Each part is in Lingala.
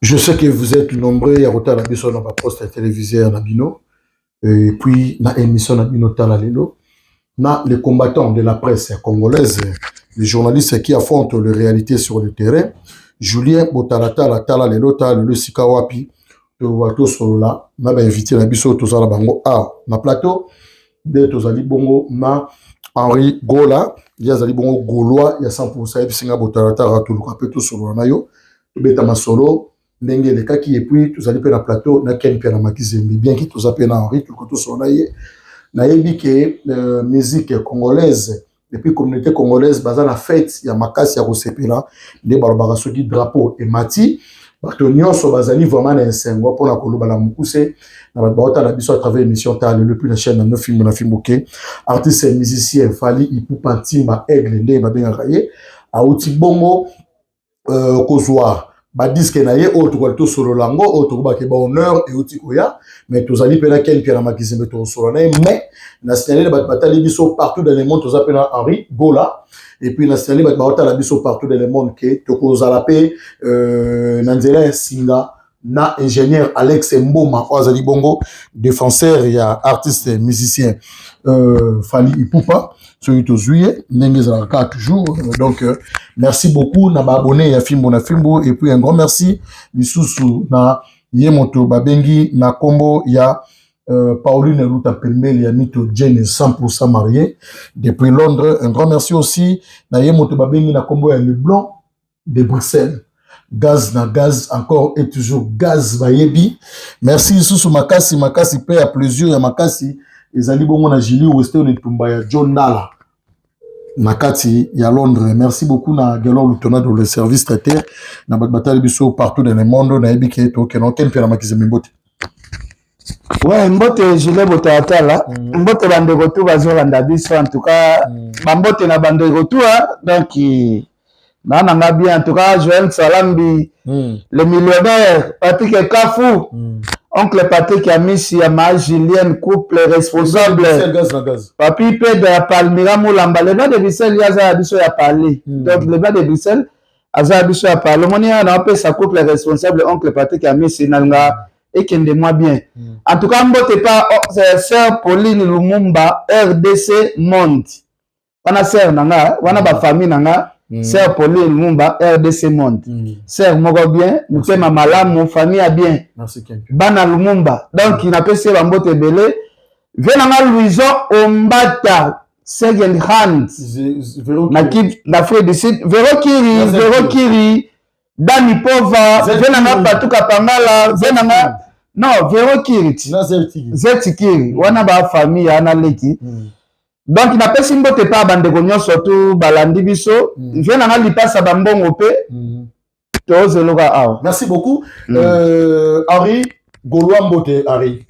Je sais que vous êtes nombreux à regarder la mission dans ma poste télévisée à Nabino, et puis dans l'émission Nabino Talalelo, dans les combattants de la presse congolaise, les journalistes qui affrontent les réalités sur le terrain, Julien Botalata, Talalelo, Talalelo, Sikawapi, Wato Solola, m'a invité à Bisso Tozala Bango à ma plateau, de Tozali Bongo, ma Henri Gola, il y a Zali Bongo Gaulois, il y a 100% de Singa Botalata, Ratuluka, Peto Solola Nayo, Beta Masolo, ndenge le kaki et puis tous allez na plateau na ken pia na makizembe bien que tous appelé na Henri tout koto sonaye na yebi que musique congolaise et puis communauté congolaise baza na fête ya makasi ya kosepela nde balobaka soki drapeau et mati bato nyonso bazali vraiment na ensengo pona koloba na mukuse na baota na biso à travers émission tale le plus la chaîne na film OK artiste et musicien Fally Ipupa Ntimba Aigle nde babengaka ye auti bongo kozwa ba disque na ye autre ko solo lango autre ko ba ke ba honneur et outi koya mais tous ali pena ken pierre makizembe to solo na mais na signaler ba batali biso partout dans le monde tous appela Henri Gola et puis na signaler ba batala biso partout dans le monde que to ko zala pe nanzela singa na ingénieur Alex Mboma Ozali Bongo défenseur ya artiste musicien Fally Ipupa sur juillet n'engezala toujours donc merci beaucoup na ba abonné ya Fimbo na Fimbo et puis un grand merci lisusu na yemoto babengi na kombo ya Pauline Luta Pembele ya Mito Jane 100% marié depuis Londres. Un grand merci aussi na yemoto babengi na kombo ya Le Blanc de Bruxelles. Gaz na gaz encore et toujours gaz bayebi. Merci lisusu makasi pe à plaisir ya makasi ezali bongo na Julie Weston et Tumba ya John Dala nakati ya Londres. Merci beaucoup na Gelon Lutona de le service traité na batali biso partout dans le monde na yebi ke to kenon ken pela makizembe mbote. Ouais, mbote Julie Botalata là, mbote bande retour bazolanda biso en tout cas, mbote na bande retour donc nanga bien en tout cas Joël Salambi le millionnaire Patrick Kafou oncle Patrick Amisi ya ma Julienne couple responsable papi Pedro ya Palmira Moulamba le bas de Bruxelles yaza biso ya parler donc le bas de Bruxelles aza biso ya parler moni na pe sa couple responsable oncle Patrick Amisi nanga ekende moi bien en tout cas mbote pas sœur Pauline Lumumba RDC Monde wana sœur nanga wana ba famille nanga sœur Pauline Lumumba RDC Monde sœur moko bien mutema malamu famille a bien merci bana Lumumba donc il n'a pas se bambote belé venanga Louison Ombata second hand na kip na frère du sud Vero Kiri Dani Pova venanga Patuka Pangala venanga non Vero Kiri Zetikiri wana ba famille ana leki donc il n'a pas si mbote pas bande gonyo surtout balandi biso venanga lipasa bambongo pe merci beaucoup Henri Gaulois mbote Henri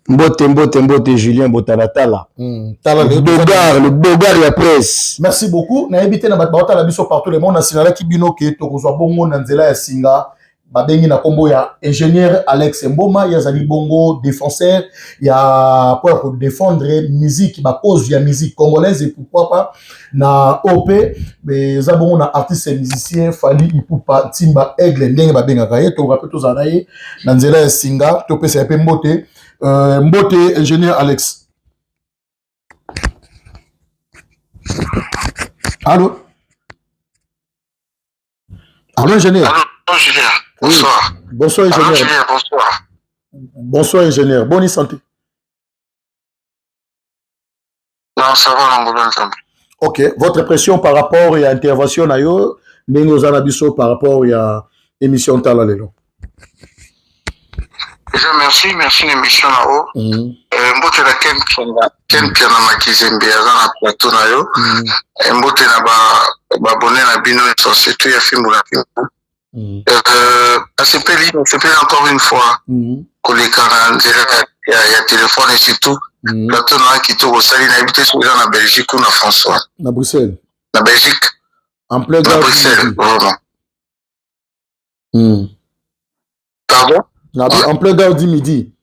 mbote Julien Botalata le bogar ya presse. Merci beaucoup na ebité na batata la biso partout le monde national ki bino ke to kozwa bongo na nzela ya singa babengi na kombo ya ingénieur Alex Mboma ya zali bongo défenseur ya pour défendre musique ba cause ya musique congolaise et pourquoi pas na OP mais za bongo na artiste et musicien Fally Ipupa Ntimba Aigle ndenge babenga kaye to rappel to zanaye na nzela ya singa to pesa pe mbote mbote ingénieur Alex. Allô ingénieur. Allô Julien. Bonsoir. Oui. Bonsoir ingénieur. Julien, bonsoir. Bonsoir ingénieur. Bonne santé. Non, ça va, bonne santé. Ok. Votre impression par rapport à l'intervention nayo, Nengo Zanabiso par rapport à l'émission Talalelo. Déjà, merci l'émission là-haut. Mbote la Ken Piana Makizembe na plateau nayo. Mbote na ba abonné na bino société ya Fimbo na Fimbo. ACP encore une fois, koleka na nzela ya téléphone et surtout plateau na Quito osali na habité sur na Belgique ou na François. Na Bruxelles. Na Belgique. En plein na Bruxelles, vraiment. Pardon? En plein gare du midi.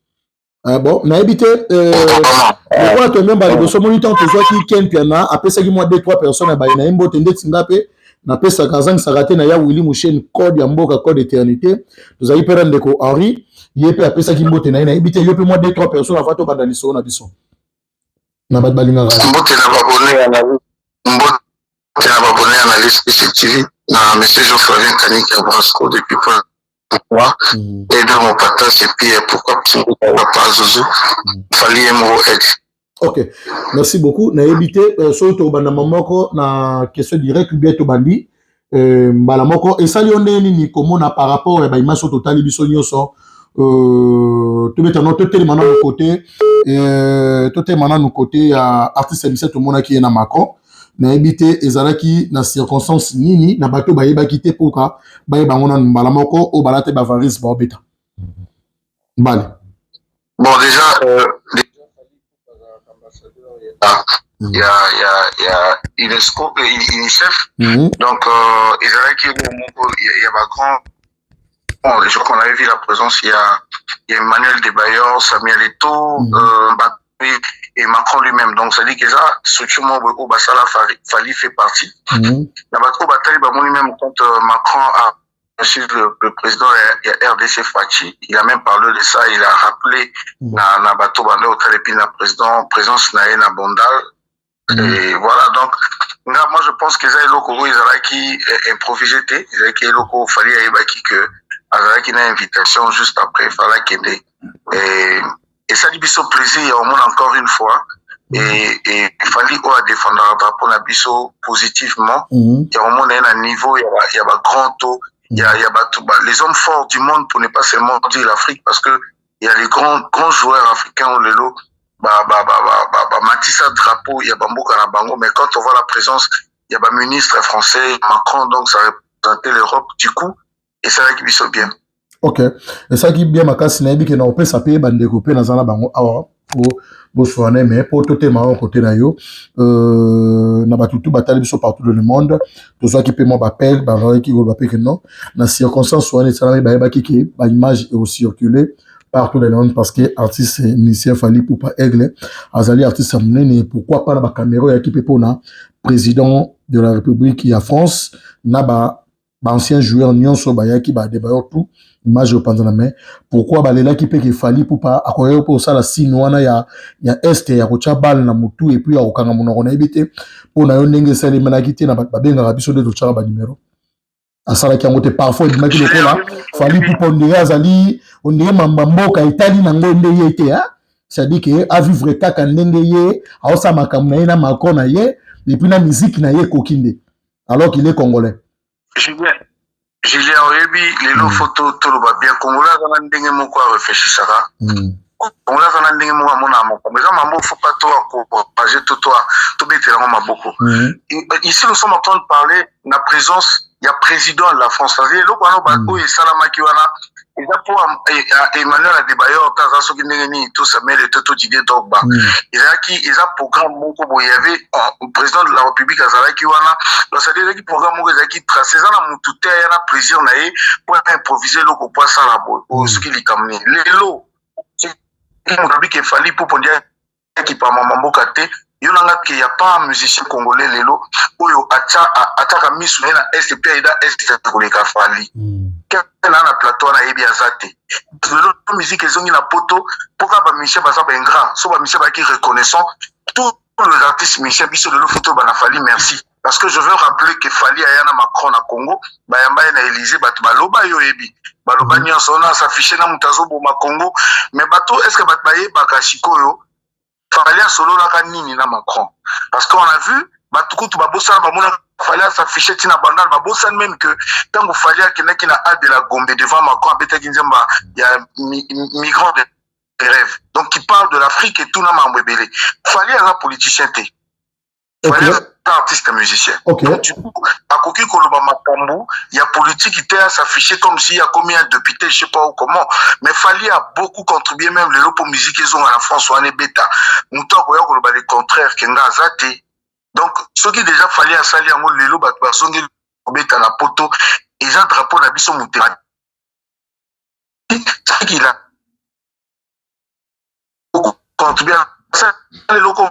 Bon, na habité pourquoi tu même bali boso moniteur to qui ken piana après ça qui moi 2-3 personnes ba na imbo tende tsingape na pesa kazang sarate na ya Willy Mouchen code ya mboka code éternité nous a hyper ndeko Henri yepe après ça qui mbote na habité yepe moi 2-3 personnes avant to banda liso na biso na bat balinga mbote na babone analyste TV na monsieur Jean-Flavien Kanik à Brasco depuis pourquoi et dans mon partage et puis pourquoi pas Zouzou fallait mo aide. Ok, merci beaucoup. Na évité surtout banda mamoko na question direct ou bien to bandi mbala moko et ça lionné ni komona par rapport à image total biso nyoso to beta no to tellement na côté to tellement na côté artiste MC to mona qui est na Macron na évité ezalaki na circonstance nini na bato bayeba quitté pour ka bayeba ngona mbala moko o balate bavaris ba beta. Bale. Bon déjà il y a UNESCO et UNICEF. Donc il y a ma grand je crois qu'on avait vu la présence il y a Emmanuel Debayor, Samuel Eto'o, Mbappé et Macron lui-même. Donc ça dit que ça structure au Bassala Fali fait partie. La Bako bataille lui-même quand Macron a reçu le président RDC Fachi, il a même parlé de ça, il a rappelé na bateau bandé au téléphone la présence na Bondal. Et voilà, donc moi je pense que ça est locaux ils avaient qui improvisé ils avaient qui locaux fallait y que avec une invitation juste après fallait qu'il et ça dit biso plaisir au monde encore une fois et il fallait défendre pour la biso positivement il y a au monde un niveau il y a un grand taux il y a les hommes forts du monde pour ne pas seulement dire l'Afrique parce que il y a les grands joueurs africains au lelo Matissa drapeau il y a Bamboka na bango mais quand on voit la présence il y a un ministre français Macron donc ça représentait l'Europe du coup et ça qui biso bien. Ok, et ça qui bien makasi na yebi que na opé ça paye bande découpé na zana bango awa pour bosoane mais pour tout marron côté na yo na batutu batali biso partout dans le monde tout ça qui peut moi appel ba qui go ba que non na circonstance soane ça na ba ki ba image est aussi circulé partout dans le monde parce que artiste musicien fali pour pas aigle azali artiste amné pourquoi pas na ba caméra ya qui peut pour na président de la République qui a France na ba ancien joueur nyonso bayaki ba débat tout image au pendant la main pourquoi balela qui peut qu'il fallait pour pas akoyo pour ça la sinwana ya est ya kocha bal na mutu et puis akokanga monoko na ebité pour na yo ndenge sali manakité na babenga biso de tocha ba numéro asala ki ngote parfois il m'a dit le là fallait pour pondérer azali on dirait mambamboka itali na ngende yete ha c'est-à-dire que a vivre kaka ndenge ye a sa makamna na makona ye et puis na musique na ye kokinde alors qu'il est congolais. Julien Oyebi, les lots photos, tout le bien. Congolais, on a un dingue moko à réfléchir ça. Congolais, on a un dingue moko à mon amour. Mais ça, maman, faut pas toi, partager tout toi, tout bête, on beaucoup. Ici, nous sommes en train de parler de la présence, il y a président de la France. C'est-à-dire, l'eau, on a beaucoup, et Salama Kiwana, et là, pour Emmanuel Adebayor, Taza Sokineni, tout ça, mais le Toto Didier Dogba. Il y a programme, il y avait le président de la République, Azala Kiwana, donc c'est-à-dire qu'il programme, il y a tracé ça, dans mon tout il y a plaisir, pour improviser l'eau, pour pas ça, là, pour ce qu'il y a amené. Les lots, c'est mon avis qu'il fallait pour dire qu'il parle Mambo Kate, il n'y a pas un musicien congolais, les lots, où il attaque à mis sur la SCP et la SCP pour les Kafali. Quel a la plateau na yebi azate le musique ils ont la poto pourquoi ba Michel ba ça ben grand so ba Michel ba qui reconnaissant tous les artistes Michel biso de le photo ba na Fali merci parce que je veux rappeler que Fali ayana Macron na Congo ba yamba na Élysée ba baloba yo yebi baloba nyonso na s'afficher na mutazo bo ma Congo mais bato est-ce que ba baye ba kashiko yo Fali a solo la kanini na Macron parce qu'on a vu batukutu ba bossa ba mona Fali s'afficher tina bandal ba bossa même que tant que Fali a qui na a de la Gombe devant Macron abeta kinzemba il y a migrant de rêve donc qui parle de l'Afrique et tout na mambebele Fali a un politicien té Fali artiste musicien. Okay. Donc, du coup, à Koki Koloba Makambu, il y a politique qui était à s'afficher comme s'il y a combien de députés, je sais pas comment. Mais Fali a beaucoup contribué, même les lots pour musique, ils ont à la France, ou en bêta. Mouton, Koloba, le contraire, Kenga Zate. Donc, ceux qui déjà Fali à Sali, en les lots, Basongi, Beta, la poto, et j'ai un drapeau d'Abisso Mouté. C'est qu'il a beaucoup contribué à ça. Les locaux,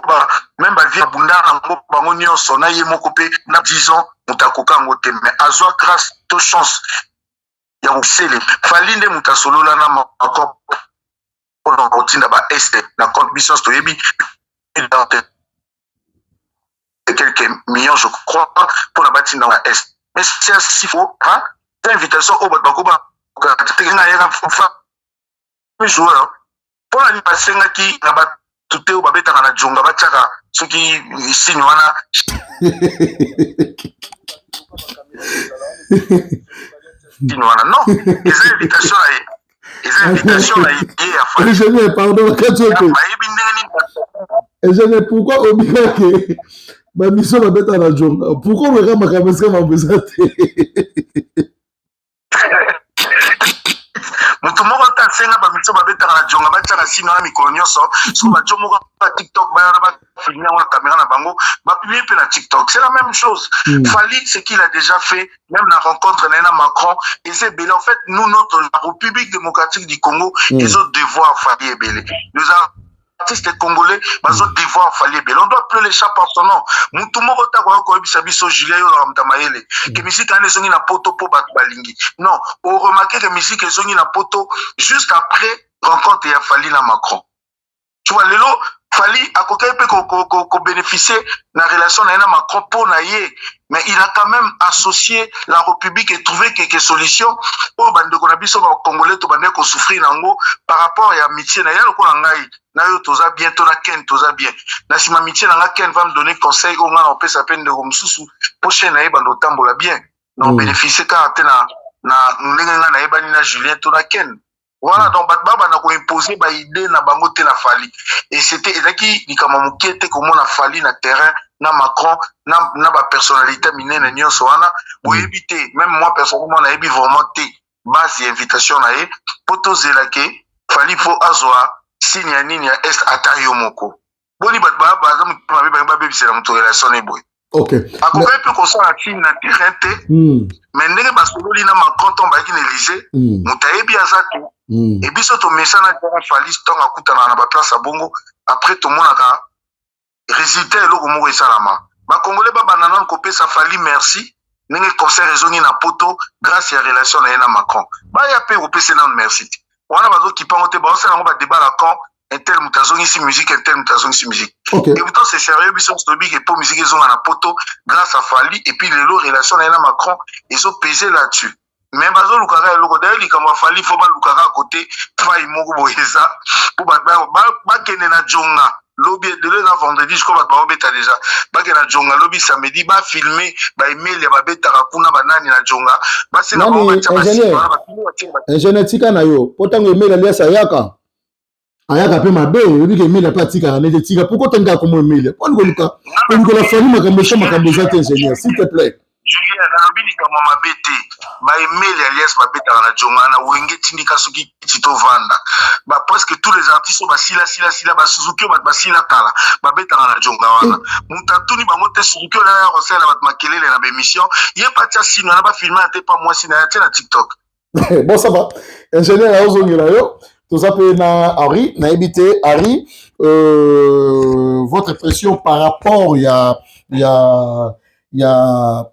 même vie à Bunda, en Bango, son aïe, mon copé, n'a 10 ans, Moutakoka, Moté, mais à Zoa, grâce de chance, il y a aussi les Fali, les Moutasolo, là, n'a encore pour la routine d'abord, Est, la compte mission, c'est quelques millions, je crois, pour la bâtiment dans la Est. Mais c'est si faux, hein, c'est une invitation au Bakuba, il y a un joueur, pour l'animation qui n'a pas tout est au Babeta à la Djonga, ceux qui signent, non, les invitations à idée à faire. Je pardon, je pourquoi au milieu que ma mission va mettre à la Djonga? Pourquoi me rend ma caméra m'a besoin? Mutu moko ta senga ba mitso ba beta na jonga ba tsaka sino na mikonyo so ba jomo ba TikTok ba na ba filmer na caméra na bango ba publier pe na TikTok, c'est la même chose. Fali ce qu'il a déjà fait, même la rencontre na Macron, et c'est belé en fait nous notre République démocratique du Congo, ils ont devoir Fali et belé. Nous artistes congolais, ils ont devoir Fali et belé. On doit plus les chats par son nom. Mutu moko ta ko ko bisabi so Julien yo ramta maele. Que musique ane songi na poto po ba balingi. Non, on remarque que musique songi na poto juste après rencontre ya Fali na Macron. Tu vois lelo Fali a ko bénéficier na relation na Macron pour na ye, mais il a quand même associé la République et trouvé quelques solutions pour bande ko na biso ba congolais to bande ko souffrir nango par rapport à amitié na ya ko ngai na yo toza bien to na ken toza bien na sima amitié na ken va me donner conseil au moins on peut s'appeler de komsusu pour chaîne na bando tambola bien non bénéficier quand na ndenga na ebani na Julien to na ken. Voilà, donc Batbaba n'a pas imposé ba idée na bango te na Fali. Et c'était ezaki likama mukete comme on a Fali na terrain na Macron na ba personnalité minene nyonso wana bo éviter même moi personnellement na ebi vraiment té base invitation na e poto zelake Fali fo azwa signe nini ya est atayo moko. Boni Batbaba za mutuma ba bebisela muto relation e boy. OK. Akoka pe ko sa signe na terrain te. Mais ndenge basololi na Macron tomba ki n'Élysée, mutayebi azatu. Et puis surtout message na Fali ton akutana na ba place à bongo après tout monaka résultat eloko moko esalama ba congolais ba banana ko pesa Fali merci nenge conseil rezoni na poto grâce à relation na Macron ba ya pe ko pesa na merci wana bazo kipango te ba osala ngo ba débat la camp un tel mutazongi si musique un tel mutazongi si musique. Okay. Et pourtant c'est sérieux biso stobi que pour musique ils ont na poto grâce à Fali et puis les relation na Macron ils ont pesé là-dessus. Mais bazo lukaka eloko d'ailleurs likama Fali faut ba lukaka à côté travail moko boyeza pour ba kene na jonga lobby de le vendredi je crois ba beta déjà ba kene na jonga lobby samedi ba filmer ba email ya ba beta kuna banani na jonga ba sina ba ingénieur tika na yo potango email alias ayaka pe mabe obi ke email pa tika na nete tika pourquoi tanga comme email pour luka la Fali makambo zate ingénieur s'il te plaît. Julien na lobi likama mabete ba email alias ba beta na jonga na wenge tindika soki tito vanda ba presque tous les artistes ba sila ba Suzuki ba sila tala ba beta na jonga wana mutatuni bango te Suzuki na rosela ba makelele na émission ye patia sino na ba filmer ate pas moi sina na TikTok. Bon ça va ingénieur la ozongela yo tout ça peut na Harry na habité Harry votre impression par rapport il y a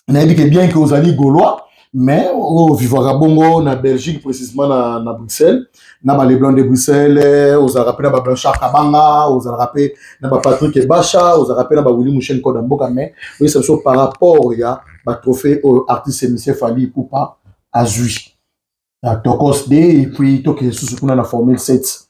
on a dit que bien que vous allez gaulois, mais au vivre bongo na Belgique précisément na Bruxelles, na les blancs de Bruxelles, aux rappelé na Blanchard Kabanga, aux rappelé na Patrick Ebacha, aux rappelé na Willy Mouchen Kodamboka, mais oui c'est ça par rapport il y a ba trophée au artiste émissé Fali Poupa Azui. La Tokos D et puis toke sous kuna na Formule 7.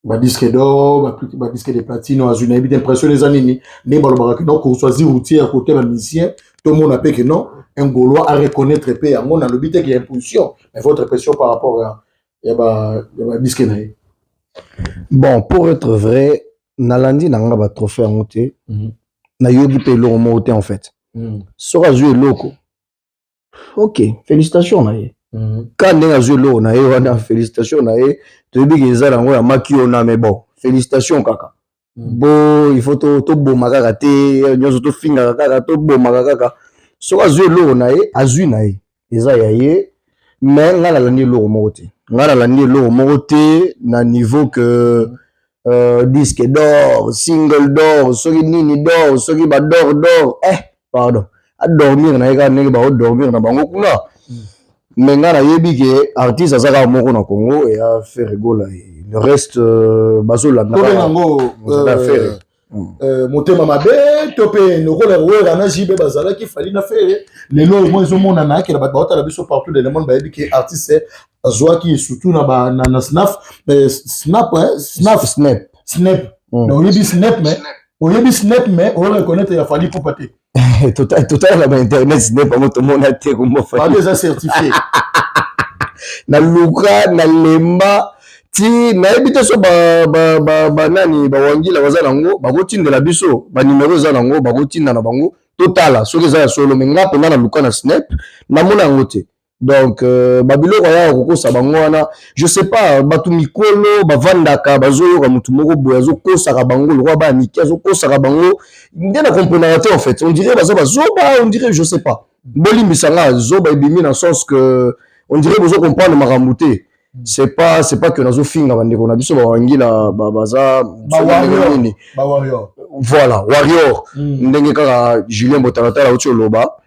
Ba disque d'or, ba disque de platine, Azui na bien impression les années ni balobara que donc on choisit routier à côté d'un musicien. Tout le monde a que non, un Gaulois à reconnaître et on a le but qu'il y a une position. Mais votre impression par rapport à disque. Bon, pour être vrai, Nalandi n'a pas trophée à monter. na yobi pe lo moté en fait sora jouer loko OK félicitations na ye quand on a joué l'eau na ye wana félicitations na ye to bi ke za ngo ya makio na mais bon félicitations kaka bo il faut to boma kaka te nyozo to finga kaka to boma kaka sora jouer l'eau na ye azui na ye eza ya ye mais ngala la ni l'eau moté ngala la ni l'eau moté na niveau que disque d'or, single d'or, soki nini d'or, soki ba d'or, pardon. A dormir na eka nenge ba dormir na bango kuna. Mais nga na yebi ke artiste azaka moko na Congo et a fait rigola. Le reste baso la na. Motema mabe topé nokola wera na jibe bazala ki fali na faire lelo mo zo mona na ke la batata la biso partout dans le monde ba yebi ke artiste azwa ki surtout na snap donc yebi snap mais on reconnaître ya fali pour pater total la internet snap ba moto mona te ko mo fa déjà certifié na luka na lemba ti na ebite so ba nani ba wangila bazala ngo bakotindela biso ba numéro za nango bakotinda na bango totala soki za solo menga pona na luka na snap na mona ngote donc babilo ya kokosa bango wana je sais pas batu mikolo bavandaka bazoyoka mutu moko boya zo kosaka bango le roi ba miki zo kosaka bango ndena comprendre en fait on dirait bazoba on dirait je sais pas bolimbisa nga zoba ebimi na sens que on dirait besoin comprendre makambuté c'est pas que nazo finga bandeko na biso ba wangila baza ba warrior voilà warrior ndenge kaka Julien Botalata la autre loba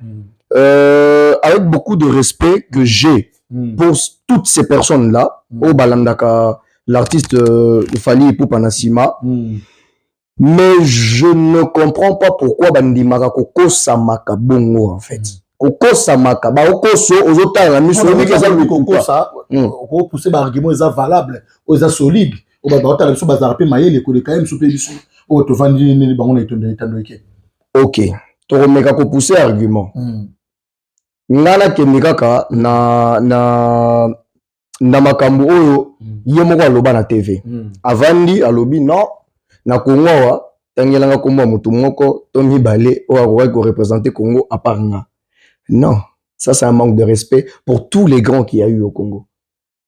avec beaucoup de respect que j'ai pour toutes ces personnes là au balandaka l'artiste Fally Ipupa Nasima mais je ne comprends pas pourquoi bandimaka kokosamaka bongo en fait kokosamaka ba okoso ozotala la mission ni keza kokosa ko pousser ba argument eza valable oza solide o ba otala biso bazara pe mayele ko le quand même souper biso o to vandi ni bango na itondo eke OK to remeka ko pousser argument ngala kemikaka na makambo oyo ye moko aloba na TV avandi alobi non na Congo wa tangelanga komba mutu moko to mibale o akoki ko représenter Congo à part nga. Non, ça c'est un manque de respect pour tous les grands qu'il y a eu au Congo.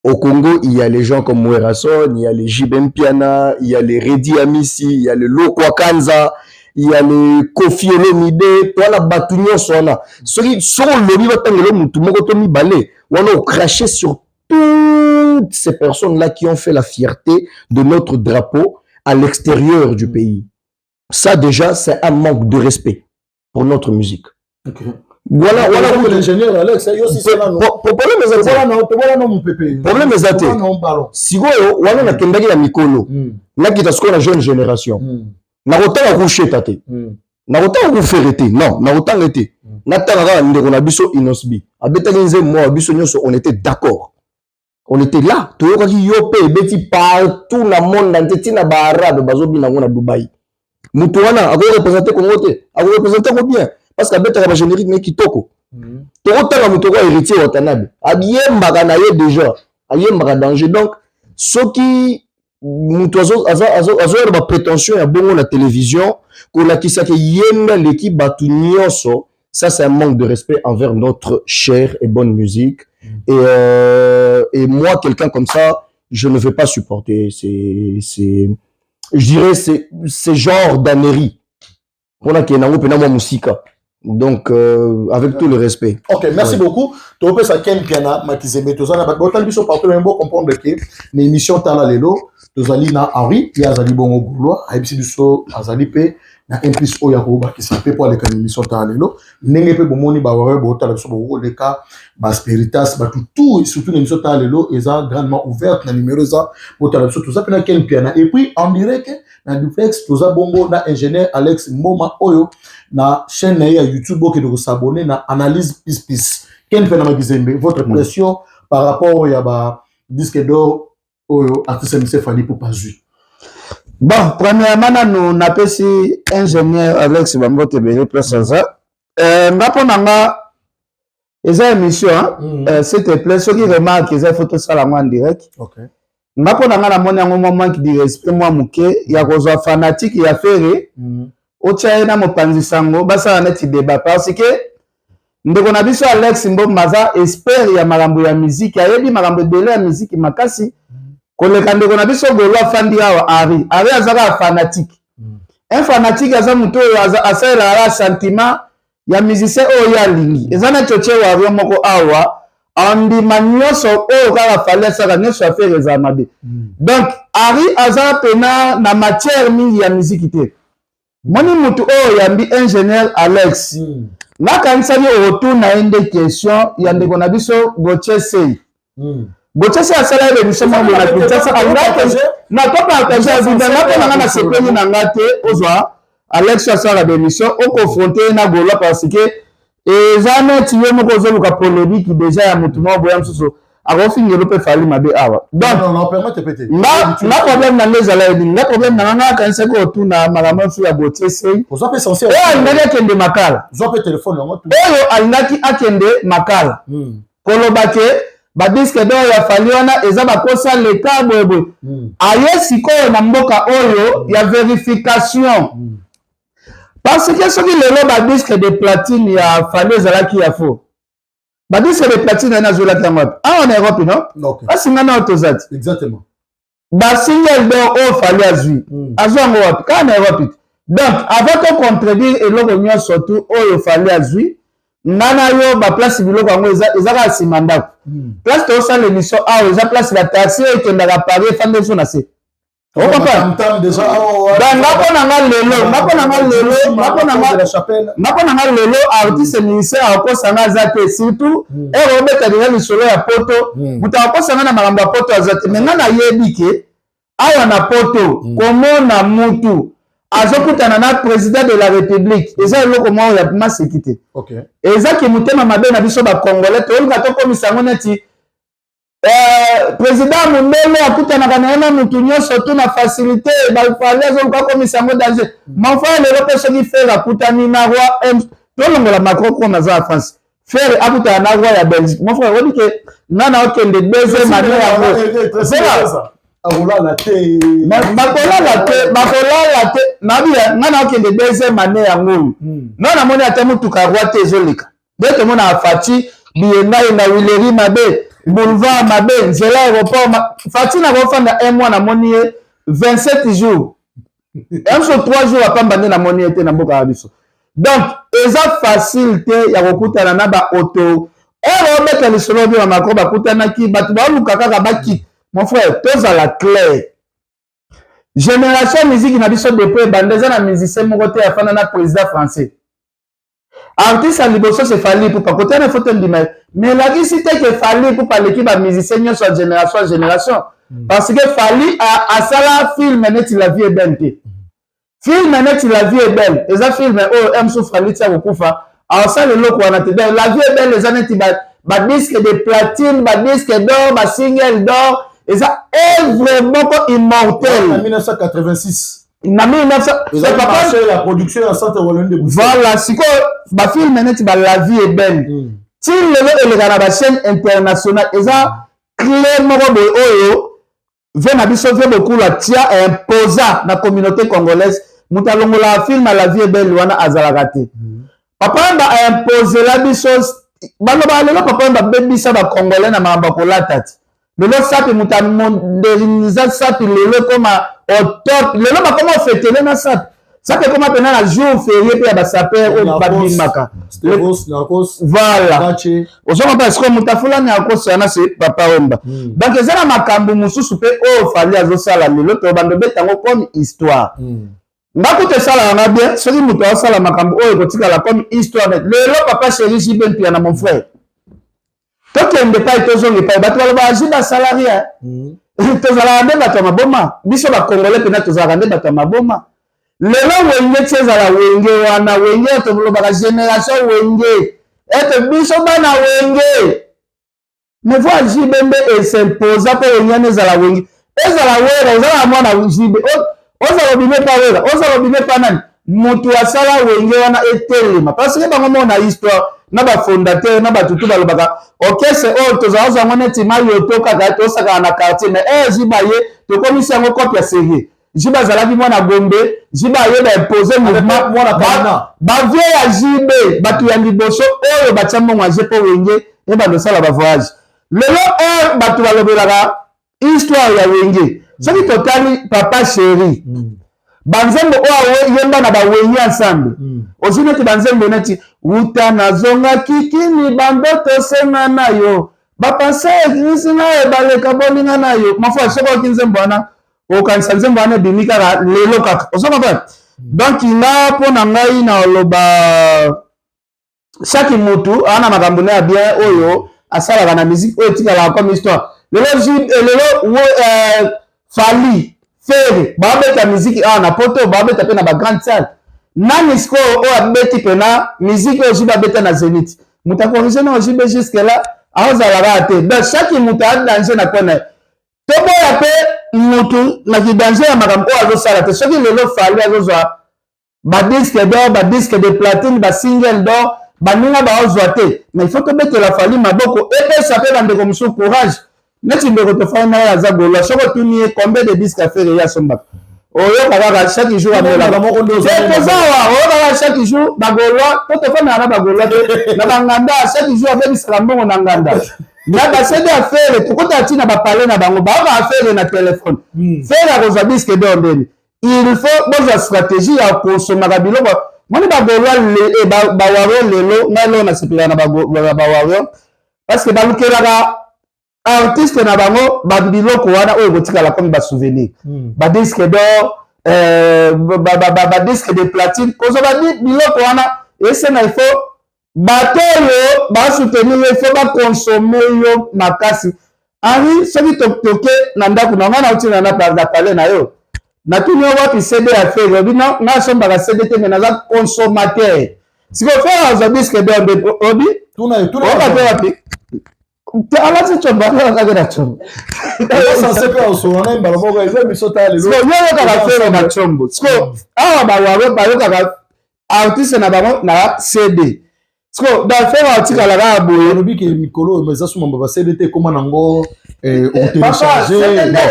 Au Congo, il y a les gens comme Mouerason, il y a les Jibem Piana, il y a les Redi Amisi, il y a les Lokwa Kanza, il y a les Kofi Olomide, toi la Batunyo Sona. Ceux sont le niveau tangelo mutu moko to mibale, on a craché sur toutes ces personnes-là qui ont fait la fierté de notre drapeau à l'extérieur du pays. Ça déjà, c'est un manque de respect pour notre musique. Okay. Voilà l'ingénieur Alex, yo si c'est là non. Problème ezate. Sigoyo wana na kendaki na mikolo. Na kita siko na jeune génération. Na kotanga kusheta te. Na kotanga kuferete. Non, na kotanga te. Na tanga ndeko na biso Inosbi. Abetaki nze moi biso nyonso on était d'accord. On était là. Toyokaki yo pe beti partout na monde entier na ba arabe bazobi nango na Dubaï. Mutu wana ako représenter Congo te. Ako représenter ko bien. Parce qu'abeta ba générique ne kitoko. Tokotanga mutu ko héritier Watanabe. Ayembaka na ye déjà. Ayembaka danger. Donc soki mutu azo ba prétention ya bongo na télévision ko lakisa ke yenda l'équipe batu nyonso, ça c'est un manque de respect envers notre chère et bonne musique. Et moi quelqu'un comme ça, je ne veux pas supporter. Je dirais c'est genre d'annerie. On a qui est nango pena mo musika. Donc avec tout le respect. OK, merci beaucoup. To pe sa ken piana makizembe to zana ba tal biso partout même comprendre que l'émission tala lelo to zali na Henri ya zali bongo goulois ayebisi biso azali pe na implice oya ko ba ki sa pe pour les émission tala lelo ndenge pe bomoni ba wawe bo tala biso bo le cas ba spiritas ba tout surtout l'émission tala lelo eza grandement ouverte na numéro za pour tala biso to za pe na ken piana et puis en direct na duplex to za bongo na ingénieur Alex Moma oyo na chaîne ya YouTube qui doit s'abonner na analyse pis ken pena makizembe votre pression par rapport ya ba disque d'or oyo artiste MC Fally Ipupa zui. Bon, premièrement nous napesi ingénieur Alex Bambote bele place ça ngapo nanga eza émission s'il te plaît ceux qui remarquent eza photo sala en direct. OK. Ngapo nanga na moni yango moment qui dit respect moi muke ya kozwa fanatique ya faire otia na mopanzi sango basala neti débat parce que ndeko na biso Alex Mbombaza expert ya makambo ya musique ayebi makambo ebele ya musique makasi koleka ndeko na biso Golo afandi awa Ari azaka fanatique un fanatique aza muto asala la sentiment ya musicien oyo alingi eza na choche wa moko awa andima nyonso oyo kaka fale asaka nyonso affaire eza mabe donc Ari aza pena na matière mingi ya musique te moni mutu oyo yambi ingénieur Alex nakanisaki otuna ende question ya ndeko na biso Gauthier Sey Gauthier Sey asala émission moko na Kinshasa na to partager vida na na sepeli na ngate ozwa Alex asala émission au confronter na Golo parce que eza neti yo moko zoluka polémique déjà ya mutu moko boya msusu akofingelo pe fali mabe awa donc non permettez péter na problème na ngeza la na problème na nga kanisaki otuna makambo su ya Gauthier Sey ozo pe censé alingaki akende makala ozo pe téléphone yango oyo alingaki akende makala koloba ke badiske do ya fali wana eza bakosa leta boyeboye aye sikoyo na mboka oyo ya vérification parce que soki lelo badiske de platine ya fali ezalaki ya faux badisque de platine wana azolaki yango wapi awa na Europe non basinga na otozati exactement basingle do oyo fali azwi azwa yango wapi kaka na Europe donc avant to contredire eloko nyonso tu oyo fali azwi nana yo baplace biloko yango eza kaka nsima ndako place tosala émission awa eza place bataxi ekendaka Paris efande so na se naponanga lelo artiste musicien akosanga aza te surtout ero obeta deja lisolo ya poto moto akosanga na makambo ya poto aza te me nga nayebi ke awa na poto komona mutu azokutana na président de la république eza eloko moko ya maseki te eza ke motema mabe na biso bacongolais toyolinga tokomisa yango neti président Mundele akutanaka na ye na mutu nyonso tu na facilité bafali azoluka komisa yango danger mafaya lelo mpe soki fere akutani na roi tolongola Macron kuna aza ya France fere akutana na roi ya Belgique mon frère odi ke nga na okende deuxième année yango bakolala te nabiya nga na okende deuxième année yango oyo no namoni ata mutuka roi te ezoleka nde tomona afati biyengai na wileri mabe boulevard mabe nzela aéroport fati na kofanda un mois namoni ye 27 jours emso 3 jours apamba nde namoni ye te na mboka ya biso donc eza facile te ya kokutana na baauto oyo obeta lisolo obi bamako bakutanaki bato baoluka kaka bakite mon frère tozala clair génération musique na biso depuis ebanda eza na musicien moko te afanda na président français artiste à liboso c'est Fally Ipupa côté na photo ndima mais la qui c'était que Fally Ipupa l'équipe à musicien nyonso à génération parce que Fally a sala film net la vie est belle film net la vie est belle et ça film oh aime so Fally tia kokufa alors ça le loko wana te la vie est belle les années ba disque de platine ba disque d'or ba single d'or et ça est vraiment immortel en 1986 na 1900 c'est pas la production à centre Hollande de voilà siko ba film net ba la vie est belle ti lelo eleka na ba chaîne internationale eza clé moko boy oyo ve na biso ve beaucoup la tia imposa na communauté congolaise mutalongola film à la vie est belle wana azalaka te papa ba imposer la biso baloba lelo papa ba bebisa ba congolais na mamba kolata ti lelo sapi moderniser sapi lelo koma au top lelo ba comment fêter na sapi sapi koma pena na jour férié pe ba saper au badimaka voilà ozoma pas comme mutafula ni akosa na se papa omba donc ezana makambo mususu pe o fali azosala lelo to bando betango comme histoire ndako te sala na bien soki muto asala makambo oyo kotikala comme histoire lelo papa chéri jiben pia na mon frère tokende pa tozonge pa bato baloba ajiba salaria tozala nde bato maboma biso ba congolais pena tozala nde bato maboma lelo wenge tezala wenge wana wenge to baloba génération wenge ete biso bana wenge mais voi jibembe et s'imposa pe wenge ezala wenge ezala wera ezala mwana jibe ozala bime pa wera ozala bime pa nani mutu asala wenge wana etelema parce que bango mona histoire na ba fondateur na batutu balobaka OK c'est all tozala neti mayo to kaka to saka na quartier mais jiba ye to komisi yango copie série Jiba zalaki mwana Gombe, Jiba ayeba imposer mouvement bavie ya Jibe batu ya liboso oyo batia mbongo aje po wenge e bandosala bavoyage lelo batu balobelaka histoire ya wenge soki totali papa chéri banzembo oyo yemba na bawenye ensemble ozi neti banzembo neti uta nazongaki kini bandoto senga na yo bapanse ekirisi na yo baleka bolinga na yo mafo asoko oki nzembo wana okanisa nzembo wana ebimi kaka lelo kaka osokoka donc nga mpo na ngai na oloba chaque mutu ana makambo na ya bien oyo asalaka na musique oyo etikala comme histoire lelo Fali Fere babeta musique awa na poto babeta pe na ba grande salle nani sikoyo oyo abeti pe na musique oyo jiba beta na Zénith mutu akorige na ojibe jusque là aozalaka te donc chaque mutu adanger na kona toboya pe mutu na kidanger ya makambo oyo azosala te soki lelo Fali azozwa badisque d'or badisque de platine basingle d'or baninga baozwa te mais il faut tobetela Fali maboko epesa pe bandeko mosusu courage neti ndeko tofai na ye aza golo soko tuni ye combien de disques affaire ya sombaka oyoka kaka chaque jour amelaka oyokaka chaque jour bagolwa to tofai na bagolwa te na banganda chaque jour abebisaka mbongo na nganda na basede affaire tokota ntina bapale na bango baoka affaire na telefone fere akozwa disque d'or ndeni il faut bozwa stratégie ya kosomaka biloko moni bagolwa bawario lelo ngai lelo nasepelaka na bawario parce que balukelaka artiste na bango babiloko wana oyo kotikala comme basouvenir badisque d'or badisque de platine kozwa biloko wana esenga il faut bato oyo basoutenir yo il faut bakonsome yo makasi ari soki toke na ndako na ngai nautina na pale na yo natuni yo wapi cd ya fere obi nasombaka cd te me naza consommateur sikofere azwa disque d'or obi okape wapi alati chombo akaka na chombo yoyokaka fere na chombo siko awa bayokaka artiste na bango na cd siko dafere atikalaka boye olobiki mikolo eza suma ba cd te ekoma nango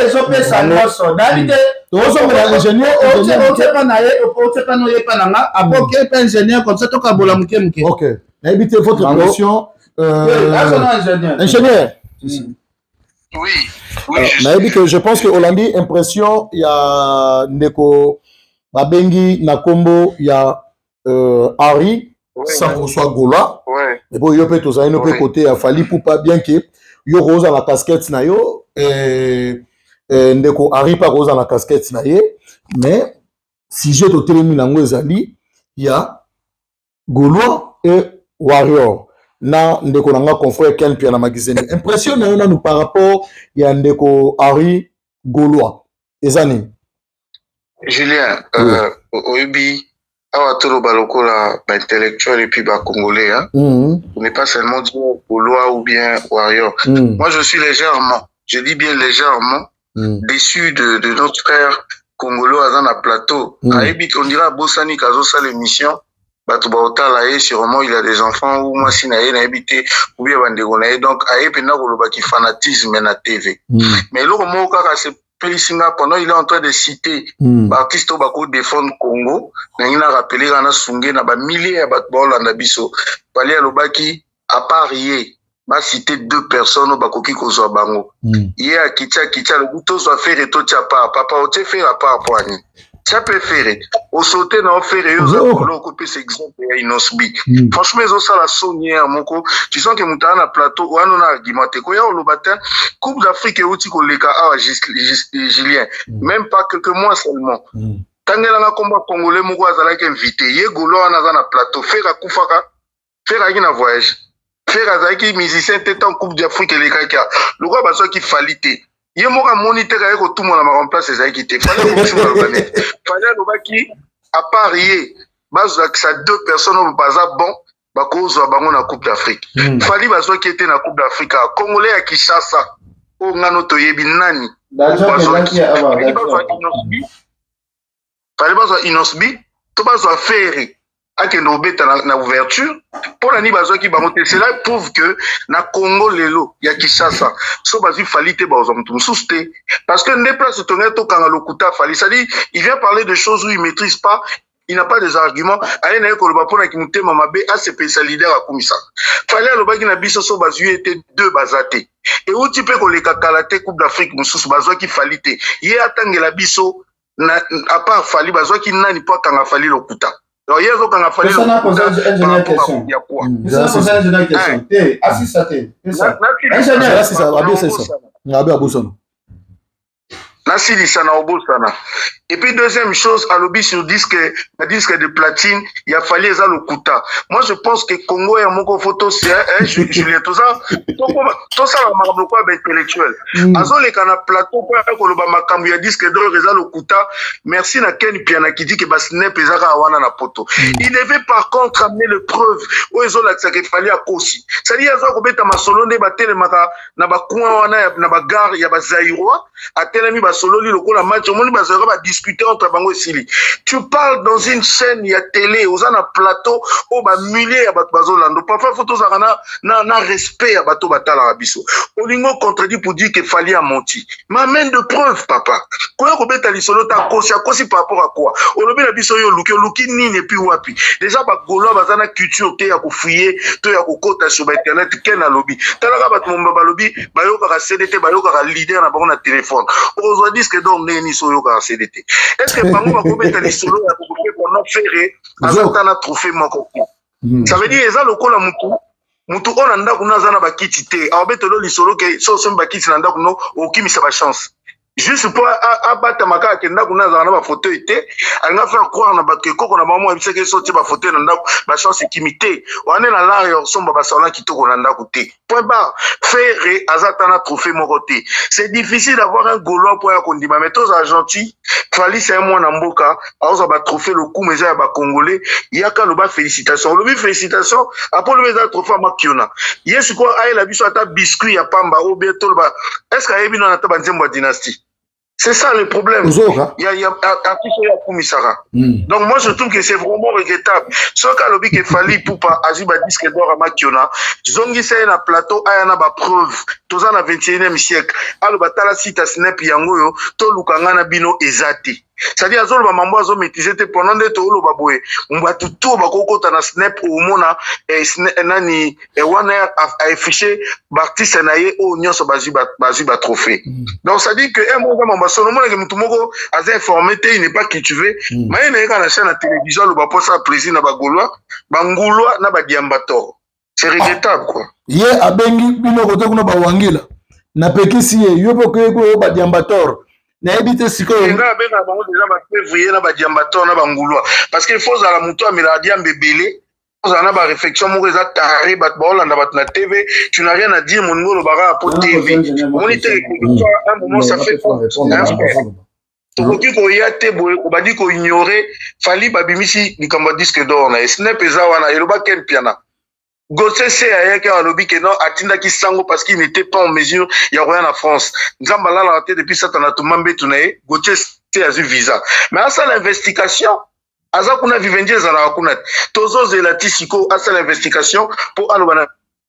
ezopesa nyonso dalite otepa na oyepa nanga apoke mpe ingénieur comme ça tokabola moke moke ok nayebi te votre impression ingénieur. Oui. Que je pense que Hollandi impression il y a Ndeko Babengi Nakombo il y a Harry sans qu'on soit Gola. Et bon il y a peut tous un autre côté à Fali pour pas bien que yo rose à la casquette na yo Ndeko Harry pas rose à la casquette na ye mais si j'ai au télémi nango ezali il y a Gaulois et Warrior. Na ndeko nanga confrère Ken pia na magazine impression na yo nous par rapport ya ndeko Harry Gaulois ezani Julien oyebi awa tolo balokola ba intellectuel et puis ba congolais hein on n'est pas seulement dire Gaulois ou bien Warrior moi je suis légèrement je dis bien légèrement déçu de notre frère congolais à na plateau ayebi on dira bosani kazo sa l'émission bato baotala ye sûrement il a des enfants ou moi si na ye na habité ou bien bandeko na ye donc aye pena koloba ki fanatisme na TV mais loko moko kaka se pelisinga pendant il est en train de citer artiste bako défendre Congo na ngina rappeler kana sunge na ba milliers ya bato baolanda biso pali alobaki à part ye ba citer deux personnes bakoki kozwa bango ye akitia le buto soit faire et to tia pas papa o te faire à part poani ça peut faire au sauter dans faire et aux copier cet exemple à Inosbi franchement ils ont ça la sonnière mon co tu sens que monta na plateau ou on a argumenté quoi au matin Coupe d'Afrique et outil koleka ah Julien même pas quelques mois seulement tangela na combat congolais moko azalaki invité ye golo na za na plateau faire kufaka faire aki na voyage faire azalaki musicien tête en Coupe d'Afrique et les kaka le roi baso qui fallait il y a un moniteur qui tout le monde a remplacé ça qui était fallait à parier base ça deux personnes au bazar bon ba cause bango na Coupe d'Afrique fallait baso qui était na Coupe d'Afrique congolais à Kinshasa o ngano to yebi nani fallait baso Inosbi to baso faire akende obeta na ouverture pona ni bazwaki bango te. Cela prouve que na Congo lelo ya Kinshasa so bazwi Fally te baoza mutu mosusu te, parce que nde place tongai tokanga lokuta Fally, c'est-à-dire il vient parler de choses où il maîtrise pas, il n'a pas des arguments. Aye na yekoloba pona ki mutema mabe asepesa leader akumisa Fally alobaki na biso so bazwi ete deux bazate et uti pe koleka kala te Coupe d'Afrique mosusu bazwaki Fally te, ye atangela biso na à part Fally bazwaki nani po akanga Fally lokuta. Alors hier zo kanga Fally lokuta. Ingénieur question. Ça c'est une question. Té, assisa té. Ingénieur assisa abia ça. Ngabe abusana. Nasilisa na obosana. Et puis deuxième chose, à lobby sur disque de platine, il a fallu ça le kuta. Moi je pense que Congo est mon photo c'est Julien tout ça la marbre quoi intellectuel. Azo les kana plateau pour que le makambu ya disque d'or ça le kuta. Merci na Ken Piana qui dit que bas snap ezaka wana na poto. Il devait par contre amener le preuve où ils ont la qu'il fallait à Kosi. Ça dit azo ko beta masolo nde batele maka na ba coin wana na ba gare ya ba Zaïrois, atelemi ba solo li lokola match au monde ba Zaïrois ba discuter entre bango sili. Tu parles dans une chaîne ya télé, aux un plateau, au ba milliers ya bato bazolando. Parfois photo zakana na respect ya bato batala rabiso. Olingo contredit pour dire que Fally a menti. M'amène de preuves papa. Koya ko beta li solo ta kosi par rapport à quoi? Olobi na biso yo luki nini puis wapi. Déjà ba golo bazana culture te ya ko fouiller, to ya ko kota sur internet ken na lobby. Talaka bato momba ba lobby, ba yo ka CDT, ba yo ka leader na bango na téléphone. Aujourd'hui ce que donc neni so yo ka CDT. Est-ce que bango ba ko beta li solo ya ko pendant faire azatana trophée moko? Ça veut dire eza lokola mutu ona ndako nazana bakiti te. Abetolo li solo ke so so bakiti na ndako no okimisa ba chance. Juste pour abattre maka kenda kuna za na ba photo ite anga faire croire na bato koko na mamo ebiseke sorti ba photo na ndako ba chance kimité wane na la yo somba ba sala kitoko na ndako te. Point barre. Faire azatana trophée moko te. C'est difficile d'avoir un Gaulois pour ya kondima mais tous argentins Fally c'est moi na mboka aoza ba trophée le coup mais ya ba congolais yaka lo ba félicitations lo bi félicitations après le meza trophée makiona yesu ko ay la biso ata biscuit ya pamba o beto ba est-ce que ayebi na ta banzembo dynastie. C'est ça le problème. Il y a donc moi je trouve que c'est vraiment regrettable. Ce qu'a lobby que Fally pour pas azuba disque d'or à Makiona, zongi c'est un plateau ayana ba preuve. Tous en 21e siècle. Alors batala sita snap yango yo to lukanga na bino ezati. C'est-à-dire azolo ba mambo azo maîtriser te pendant de to lo baboye. Mba tuto ba kokota na snap au mona nani wana affiché artiste na ye o nyonso bazuba trophée. Donc ça dit que un moment mamba solo mona ke mutu moko aza informé te il n'est pas cultivé. Mais il na chaîne la télévision lo ba posa plaisir na ba Gaulois, ba Ngulwa na ba Diambator. C'est regrettable quoi. Ye abengi bino kote kuna ba wangila. Na pekisi ye yo poko ko ba Diambator. Na ebite siko nga benga bango déjà ba février na ba Diambator na ba Ngulwa parce qu'il faut za la mutu amela diambe belé. On a ba réflexion mo eza taré bat ba Hollande bat na TV, tu n'as rien à dire mon ngolo bara pour TV. On était un moment ça fait tokoki koya te boye obadi ko ignorer Fally babimisi likambo disque d'or na snap eza wana eloba Ken Piana. Gauthier c'est ailleurs qui a lobby que non atinda ki sango parce qu'il n'était pas en mesure il y a rien en France. Nzamba la raté depuis ça tana tumambe tunaye Gauthier c'est a visa. Mais à ça l'investigation aza kuna vivendi ezala kuna tozo zelati siko à ça l'investigation pour alobana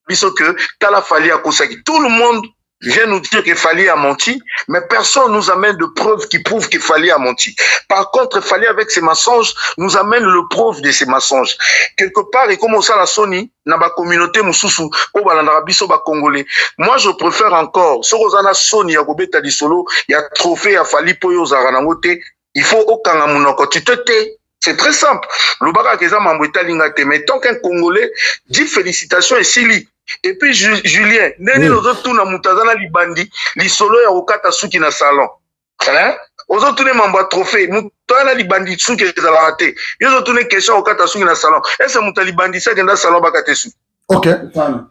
biso que tala Fally akosaki. Tout le monde vient nous dire que Fally a menti, mais personne nous amène de preuves qui prouvent que Fally a menti. Par contre, Fally avec ses mensonges nous amène le preuve de ses mensonges. Quelque part, et comme ça la Sony, na ba communauté mususu, au balandara biso ba congolais. Moi, je préfère encore, so rozana Sony ya kobeta di solo, ya trophée ya Fally poyo zaranangote, il faut okanga munoko tu te tais. C'est très simple. Le baga keza mambweta lingate, mais tant qu'un Congolais dit félicitations et sili. Et puis Julien, neni lozo tuna mutazana libandi, li solo ya okata suki na salon. Hein? Ozo tune mamba trophée, mutana libandi suki za la raté. Yozo tune question okata suki na salon. Est-ce muta libandi ça dans salon bakate su? OK.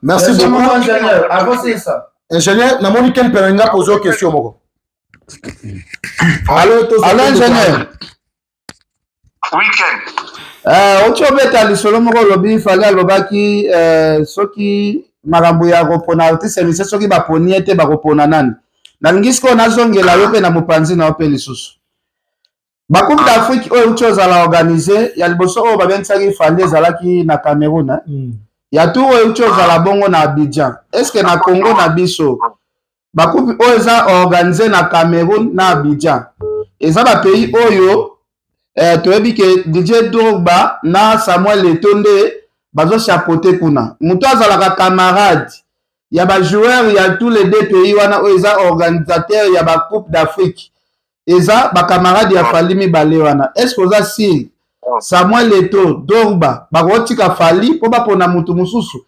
Merci beaucoup ingénieur. Avancez ça. Ingénieur, na moni Ken Piana pose une question moko. Allô ingénieur. Weekend. Ocho beta lisolo moko lobi Fally alobaki soki makambo ya kopona artiste ni soki baponi ete bakopona nani. Nalingi siko nazongela yo pe na mopanzi na yo pe lisusu. Ba Coupe d'Afrique oyo chose à organiser ya liboso oyo babengisaki Fali ezalaki na Cameroun ya tour oyo chose à la bongo na Abidjan. Est-ce que na Congo na biso ba coupe oyo eza organisé na Cameroun na Abidjan eza ba pays oyo toyebi ke DJ Drogba na Samuel Eto'o nde bazo chapeauter kuna mutu azalaka camarade ya ba joueurs ya tous les deux pays wana oyo eza organisateur ya ba Coupe d'Afrique eza ba camarade ya Fali mibale wana. Est-ce que oza si Samuel Eto'o Drogba bakotika Fali po bapona mutu mususu?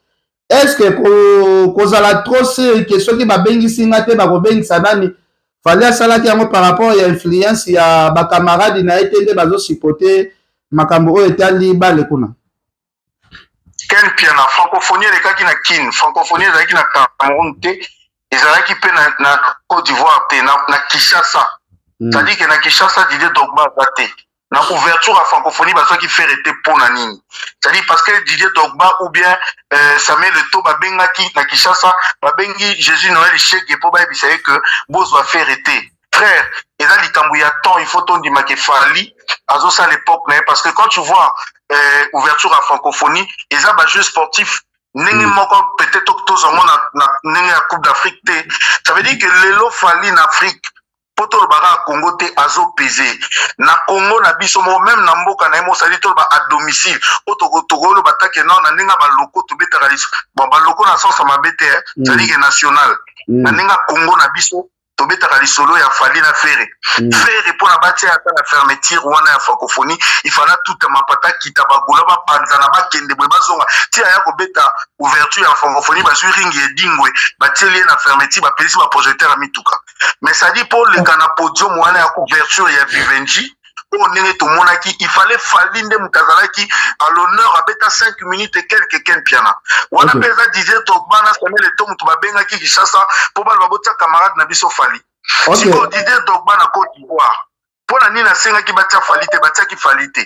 Est-ce que kozala trop sérieux que soki babengisi nga te bakobengisa nani Fali asalaki yango par rapport ya influence ya ba camarade na ete nde bazo supporter makambo oyo etali bale kuna? Ken pia na francophonie elekaki na kin francophonie ezalaki na Cameroun te ezalaki pe na Côte d'Ivoire te na Kinshasa. C'est-à-dire que na Kinshasa Didier Drogba aza te na ouverture à francophonie bazwaki faire ete mpo na nini. C'est-à-dire parce que Didier Drogba ou bien Samuel Eto'o babengaki na Kinshasa babengi Jésus Noël Cheke mpo bayebisa ye que bozwa faire ete frère eza likambo ya temps il faut tondimaka Fali azosa l'époque na ye parce que quand tu vois ouverture à francophonie eza bajeu sportif ndenge moko peut-être tozango na ndenge ya Coupe d'Afrique te. Ça veut dire que lelo Fali na Afrique poto baka Congo te azo peser na Congo na biso mo même na mboka na mo sali to ba à domicile otokolo batake non na ndinga ba loko to betaka liso bon ba loko na sens mabete sali que national na ndinga Congo na biso to betaka lisolo ya Fali na Ferre Ferre pour na bati ata na fermeture wana ya francophonie il fallait tout mapata kita bagola ba panza na bakende boy bazonga ti ya ko beta ouverture ya francophonie ba ringi edingwe ba tele na fermeture ba pelisi ba projecteur à mituka. Mais ça dit pour le kana podium wana ya couverture ya Vivendi pour nene to monaki il fallait Fali nde mutazalaki à l'honneur à beta 5 minutes et quelques ken piana wana pesa Didier Drogba na Samuel Eto'o mutu babenga ki Kinshasa pour ba bota camarade na biso Fali si ko Didier Drogba na Côte d'Ivoire pour na nina senga ki batia Fali te batia ki Fali te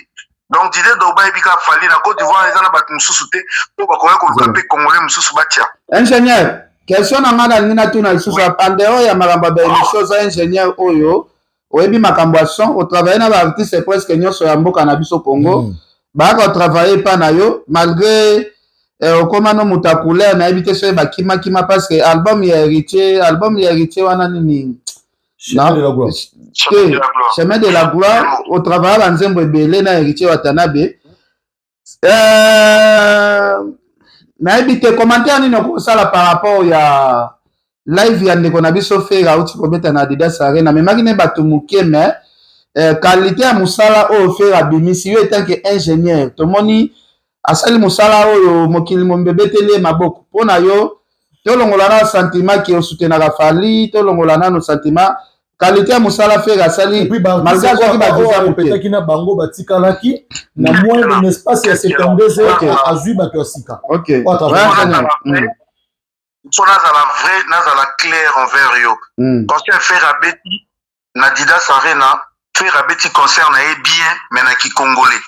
donc Didier Drogba ebika Fali na Côte d'Ivoire ezana bat mususu te pour ba koya ko luka congolais mususu batia. Ingénieur question na ngana nina tuna lisusu apandeo ya makambo ba émission za ingénieur oyo oyebi makambo ya son otravaille na ba artiste presque nyonso ya mboka na biso Congo baka otravaille pa na yo malgré okomano muta couleur na ebite so ba kima parce que album ya héritier wana nini Chemin de la gloire Chemin de la gloire otravaille ba nzembo ebele na héritier Watanabe na ebite commentaire nini okosala par rapport ya live ya ndeko na biso Ferre auti kobeta na Adidas Arena memaki ne bato moke mais qualité ya musala oyo Ferre abimisi yo etant que ingénieur tomoni asali musala oyo mokili mombebeteli maboko mpona yo tolongola na sentiment ki osutenaka Fali tolongola nano sentiment qualité ya musala Ferre asali malgré azwaki bavisa kopetaki na bango batikalaki na moins d'un espace ya 72 heures azwi bato ya sika so nazala clair envers yo concert Ferre abeti na Adidas Arena Ferre abeti concert na ye bien mais na ki congolais.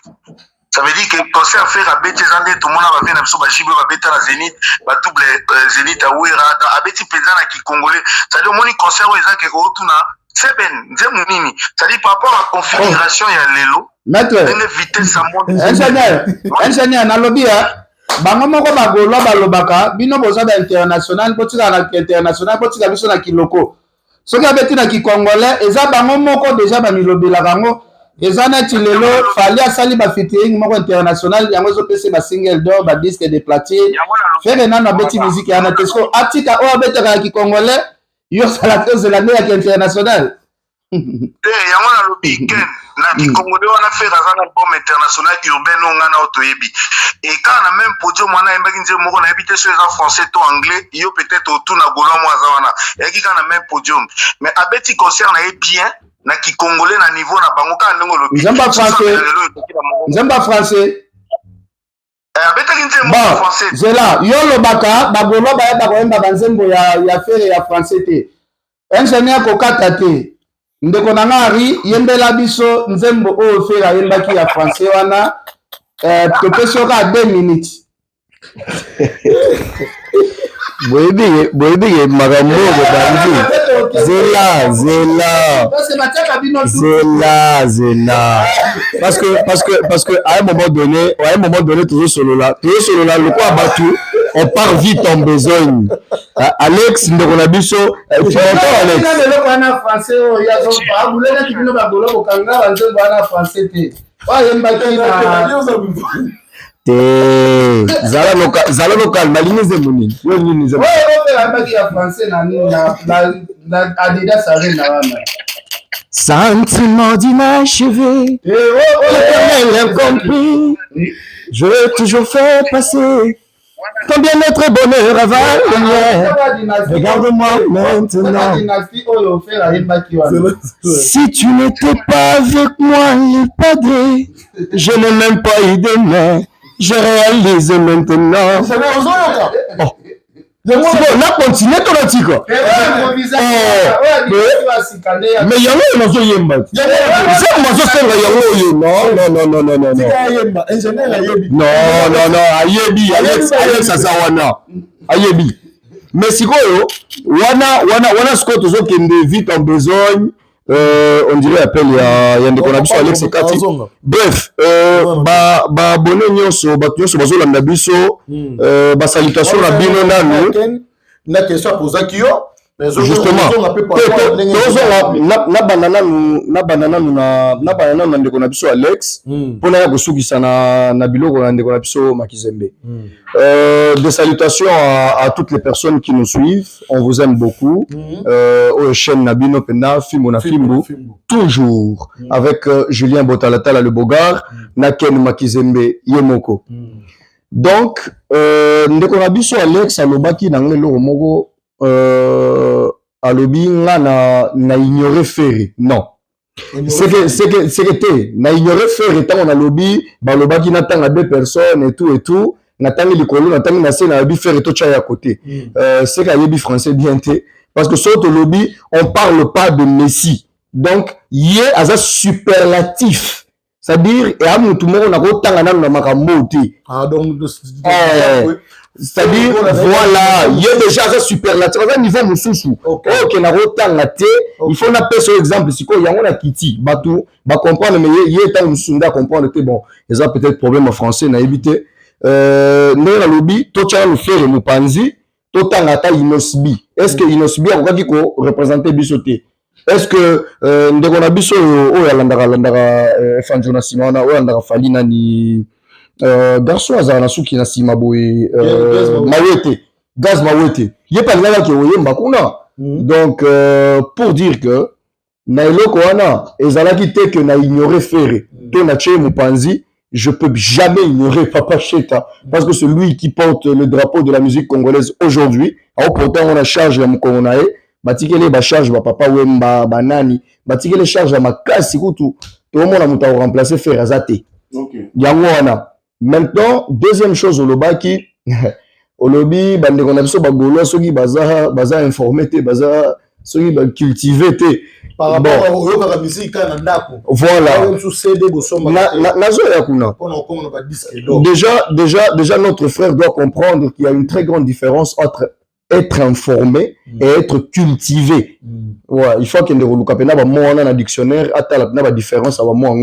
Ça veut dire que concert Ferre abeti ezande tout le monde va venir biso ba jibe ba beta na Zénith ba double Zénith awera abeti penza na ki congolais. Ça veut dire moni concert oza ke ko tuna seben nzemu nini. Ça dit par rapport à configuration ya lelo maître vitesse à monde ingénieur na lobby bango moko bagolwa balobaka bino boza ba international botika na international botika biso na kiloko soki abeti na kikongolais eza bango moko déjà bamilobelaka yango eza neti lelo Fali asali ba featuring moko international yango ezopesa ba single d'or ba disque de platine Ferre nano abeti musique yana te so atika oyo abetaka na kikongolais yo sala te ozela nde ya international yango na lobi ken na kikongolais wana Ferre aza na album international urbain onga na otoyebi et quand na même podium wana yembaki nzembo moko na yebi te so eza français to anglais yo peut-être autour na golo mo aza wana yaki quand na même podium mais abeti concert na ye bien na ki congolais na niveau na bango ka ndongo lobi nzemba français abetaki nzembo français zela yo lobaka bagolo bayeba koyemba banzembo ya Ferre ya français te ingénieur kokata te ndeko na ngari yembela biso nzembo oyo Ferre ayembaki ya français wana topesi oka 2 minutes boyebi makambo oyo bandi Parce que à un moment donné, toujours solo là, le quoi battu, on part vite en besogne. Alex, on a biso, tu m'entends Alex? Zala local, ma ligne est monnaie. Sentiment d'inachevé, l'éternel incompris, je l'ai toujours fait passer. Ton bien-être bonheur avant lumière. Regarde-moi maintenant. Si tu n'étais pas avec moi, les padrés, je n'ai même pas eu de main. Je réalise maintenant. C'est bon, on a continué ton article. Mais il y en a qui ont yemba. Non, ayebi, Alex Azawana. Ayebi. Mais si quoi, wana Scott aux autres qui vite en besogne. On dirait appel il y a des connexions Alex et Cathy. Bref, abonné nyonso bazo landa biso salutation na bino nanu na question à poser qui justement na banana na ndeko na biso Alex pona ya kosukisa na biloko na ndeko na biso Makizembe. Des salutations à toutes les personnes qui nous suivent, on vous aime beaucoup. Au chaîne Nabino Pena Fimbo na Fimbo toujours avec Julien Botalatala le Bogar Naken Makizembe Yemoko. Donc ndeko na biso Alex alobaki na ngelo moko alobi nga na ignorer Ferré. Non. C'est que na ignorer Ferré tant on a lobby balobaki na tanga deux personnes et tout natangi likolo natangi na scène abi Ferré to cha à côté. C'est que yebi français bien té parce que sur le lobby on parle pas de Messi. Donc yé aza superlatif. C'est-à-dire et à tout le monde na ko tanga na makambo té. Ah donc c'est-à-dire voilà il y a déjà ça superlatif à niveau mususu OK na rotanga té il faut na pèse exemple si quoi yango na kiti batou ba comprendre mais il est temps mususu nda comprendre que bon ils ont peut-être problème en français na éviter ndenge na lobby to tcha le faire mopanzi to tanga ta Inosbi est-ce que Inosbi a ko représenter biso té est-ce que ndeko na biso o ya landaka fanjona simana o landaka falina ni garçon azana suki na sima boye mawete gaz mawete ye pas là ki oyemba kuna donc pour dire que na eloko wana ezalaki te que na ignorer Ferré to na che mopanzi je peux jamais ignorer Papa Cheta parce que c'est lui qui porte le drapeau de la musique congolaise aujourd'hui pourtant on a charge ya mukongonae batikele ba charge ba papa wemba banani batikele charge ya makasi kutu to mona muta remplacer Ferré azate yango wana. Maintenant, deuxième chose, au lobaki, au lobby, bande qu'on a besoin de bagolo, ceux qui baza informé, baza ceux qui cultivé, par rapport à la musique, voilà. Déjà, notre frère doit comprendre qu'il y a une très grande différence entre être informé et être cultivé. Ouais, il faut qu'il y ait un dictionnaire, la différence avec moi.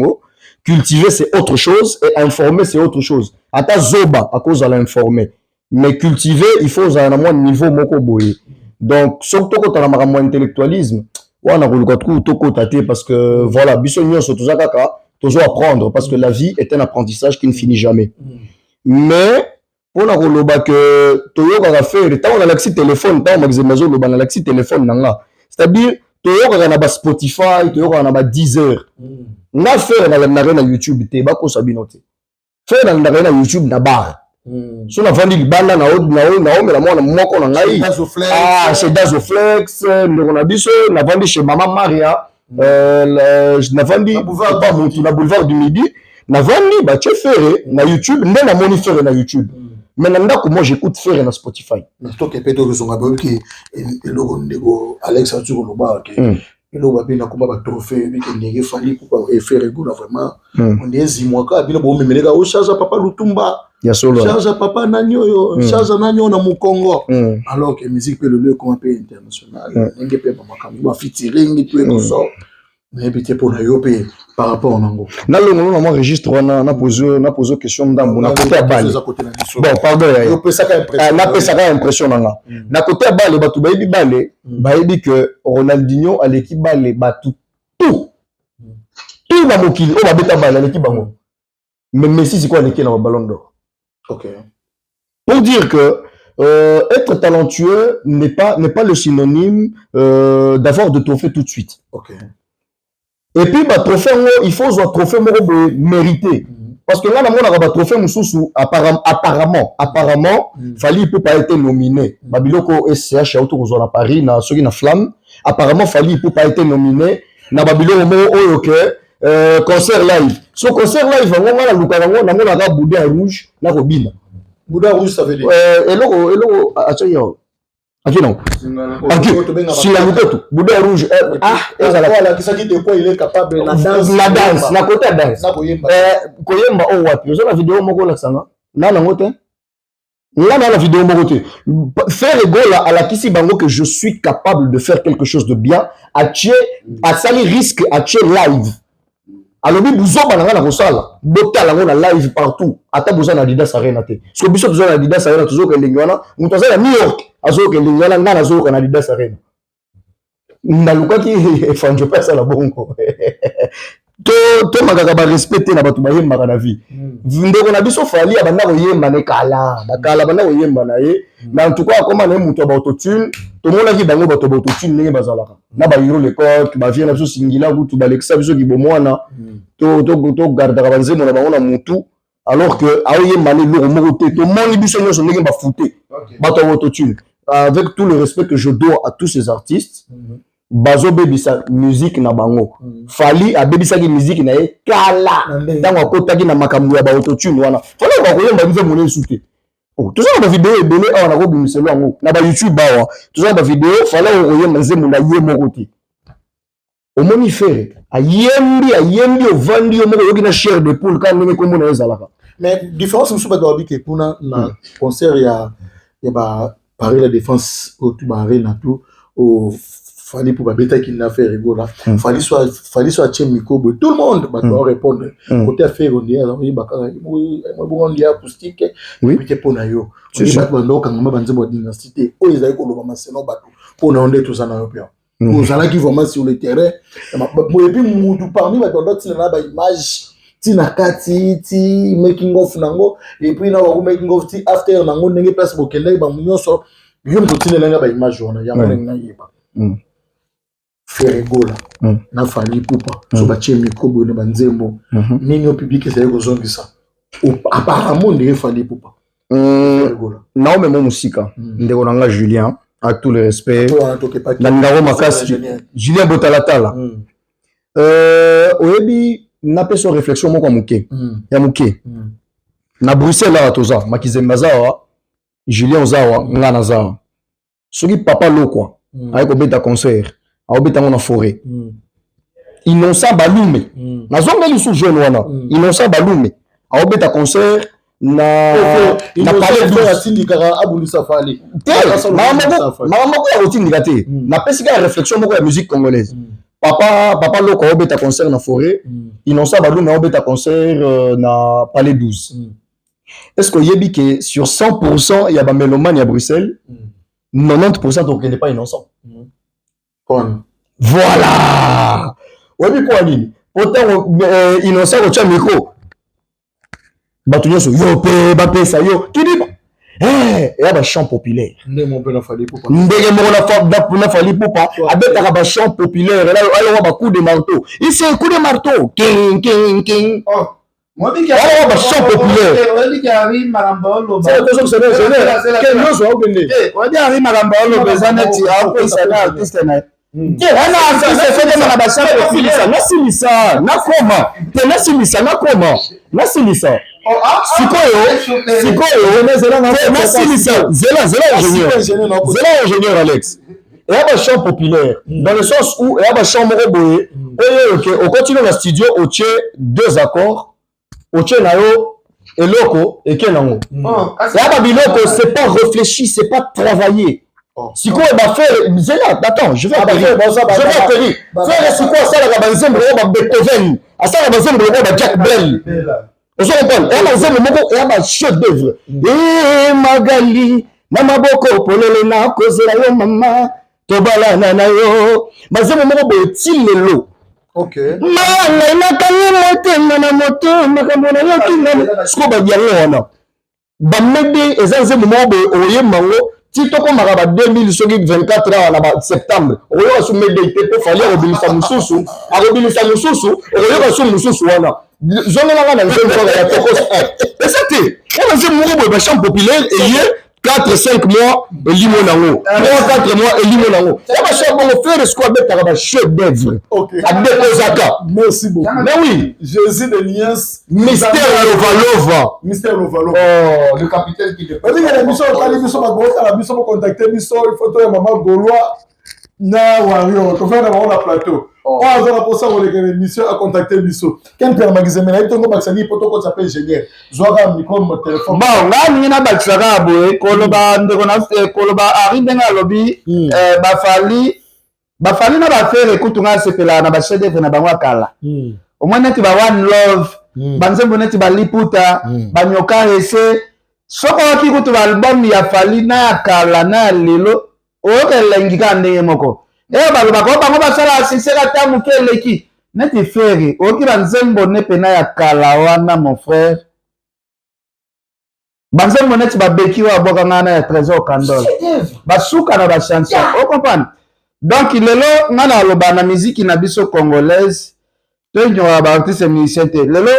Cultiver, c'est autre chose, et informer, c'est autre chose. Ata zoba, à cause de l'informer. Mais cultiver, il faut avoir un niveau moko boye. Donc, surtout quand on a un intellectualisme, on a parce que, voilà, bisogno, toujours apprendre, parce que la vie est un apprentissage qui ne finit jamais. Mais, pour la roloba que, toyo va faire, tant on a l'accès téléphone, tant on a l'accès téléphone, c'est-à-dire, toyo va na Spotify, toyo va na Deezer. Na faire na YouTube te ba ko sabinote faire na YouTube na bar so na vandi libanda na la mwana moko na ngai chez Dazoflex ndeko na biso na vandi chez Maman Maria na vandi pas mutu na boulevard du Midi na vandi ba che Ferré na YouTube nde na moni Ferré na YouTube mais nanda ko moi j'écoute Ferré na Spotify na to ke peto ke songa ba ki eloko ndeko Alex Atuko loba ke le wabi na komba ba trophée bi ke fali pour Ferré go vraiment on est zimwaka bi na bo memeleka o charge papa Lutumba charge à papa nanyo charge à nanyo na Mukongo alors que musique peut le lieu comme un peu international n'enge pe makambo featuring tout et ça mais peut-être pour yo pe par rapport au nango na longo na moi registre na poser question ndambo na côté à balle bon pardon yo pe ça impression na pesa ka impression na côté à balle batu bayebi balle bayebi que Ronaldinho à l'équipe balle batu tout na mokili o ba beta balle à l'équipe bango mais Messi c'est quoi l'équipe dans le ballon d'or. Ok. Pour dire que être talentueux n'est pas le synonyme d'avoir de trophée tout de suite. Ok. Et puis bah trophée il faut un trophée mérité parce que là on a un trophée mususu apparemment fallait peut pas être nominé. Babiloko SCH autour à Paris na ceux qui na flamme apparemment fallait peut pas être nominé na Babiloko mo OK concert live. Ce concert live on a la Bouddha rouge na Robina. Bouddha rouge ça veut dire hello attention. Ok non. Si la Bouddha rouge voilà qui ça dit de quoi il est capable la danse na côté danse. Koyemba o wapi. Vous la vidéo moko la sanga. Na ngote. Là dans la vidéo moko te. Faire égole à la kisi bango que je suis capable de faire quelque chose de bien à sali risque à tuer live. Alors, vous avez besoin de live partout. Ata besoin d'Adidas Arena. Parce que vous avez Adidas Arena, toujours que l'Indiana, vous avez à New York, toujours que l'Indiana, vous avez Adidas Arena. Naluka qui est je passe à la bongo. To magaka respecter na batu bayemba na vie. Ndeko na biso fali abanda koyemba ne kala banda koyemba na ye. Mais en tout cas comment na muto ba autotune, to mona ki bango ba to autotune ne bazalaka. Na ba hiro le coq, ba vie na biso singila kutu ba lexa biso ki bomwana. To garda ka banze mona bango na mutu alors que aoyemba ne lo moko te to moni biso nyoso ndenge ba fouté. Ba to autotune. Avec tout le respect que je dois à tous ces artistes. Bazo bebisa musique na bango fali abebisa ki musique na ye kala tango akotaki na makambo ya ba autotune wana fala ba koyemba biso mona sute oh tout ça ba vidéo ebele awa na ko bimiselo yango na ba YouTube awa tout ça ba vidéo fala koyemba nzembo na ye moko te omoni fere ayembi ovandi yo moko yoki na chair de poule quand ndenge kombo na ezalaka mais différence musu ba dobi ke kuna na concert ya ba Paris la défense au tout arena tout au fallait pour bêta qu'il n'a fait rigola fallait soit tient micro tout le monde doit répondre côté affaire on dit alors il bon lien acoustique oui puis pour na yo c'est ça bando quand on banze bo dynasté o ils aient ko lo maseno bato pour na onde tout ça na yo pia pour ça là qui vraiment sur le terrain et puis mutu parmi bato d'autres na ba image tina kati ti making of nango et puis na wa making of ti after nango ndenge place bokende ba munyoso yo mutine lenga ba image wana ya na yeba faire rigola na fali pupa so ba chemi kobo ne banzembo nini au public c'est ko zongisa apparemment ndenge fali pupa na o même musika ndeko nanga Julien à tout le respect na ndaro makasi Julien Botalatala oyebi na peso réflexion moko muke ya muke na Bruxelles à toza makizemba zawa Julien Ozawa ngana zawa soki papa lokwa ayi ko beta concert aobeta na forêt innocent balume nazongeli sous jeune wana innocent balume aobeta concert na palais de sindikara abulisa fali mama moko ya otindika te na pesika ya réflexion moko ya musique congolaise papa loko aobeta concert na forêt innocent balume aobeta concert na palais 12 est-ce que yebi que sur 100% il y a ba mélomane à Bruxelles 90% donc il n'est pas innocent. Voilà. Oui, quoi dit? Pourtant, innocent au tient micro. Batunyo so yo pe ba pe sa yo. Qui dit? Eh, il y a un chant populaire. Ndé mon père fallait pour pas. Ndé mon na fallait pour pas. Avec un chant populaire. Là, on va coup de marteau. Ici un coup de marteau. King king king. Oh. Moi dit qu'il y a un chant populaire. On dit qu'il y a un marambolo. C'est la chose c'est quel nom soit obéné. On dit un marambolo besoin d'être après ça là artiste na. Wana artiste fait na ba chant populaire. Nasilisa nakoma. Nasilisa. Sikoyo nasilisa. Zela ingénieur Alex. Il y a un chant populaire dans le sens où il y a un chant moroboye. On continue dans le studio au tché 2 accords. Oche na yo eloko ekelango ya ba biloko c'est pas réfléchi, c'est pas travaillé. Si quoi va faire attends, je vais atterrir. Faire c'est quoi ça la banzembo ba Beethoven, ça la banzembo ba Jack Brel. Vous comprenez? Et la banzembo moko ya ba chef d'œuvre. Magali na maboko polele na kozela yo mama tobala na yo. Banzembo moko bo tilelo. OK. Mala na kanyo motema na moto makamona yo kinga. Sko ba biango wana. Ba mede ezanzembo moko oye mango. Si tu comme à 2024 ans, en septembre, on va se mettre des têtes pour faire rebilisa mususu, à rebilisa mususu, on va se mususu wana. Je ne l'ai pas dit. Et c'était, on a fait mourir de champ populaire et il y a 4-5 mois, et limonango. 3-4 mois, et limonango. Ça va faire ce qu'on appelle un chef d'œuvre. OK. Merci beaucoup. Mais oui. Jésus de Nias. Mystère Lovalova. Mystère Lovalova. Oh, le capitaine qui dépend. Il y a des missions, la mission pour contacter Misso, il faut que maman Gaulois, na Wario, on fait un plateau. On a pour ça les missions à contacter Misso. Quel père magasin, mais il y a un maxani pour toi s'appelle ingénieur. Zoara micro mon téléphone. Bon, là ni na baksaka boye, koloba ndekona koloba ari ndenga lobi bafali na ba faire écoute nga sepela na ba chede na bango akala. Au moins neti ba one love, banzembo neti ba liputa, ba nyoka ese. Soko ki kutu ba album ya fali na akala na lelo, o kelengi ka ndenge moko. Baloba ko bango basala asiseka ta mukeleki neti fere oki banzembo ne pena ya kala wana mon frère banzembo neti babeki wa boka ngana ya trésor kandol basuka na ba chanson o comprendre donc lelo ngana loba na musique na biso congolaise to nyoa ba artiste musicien te lelo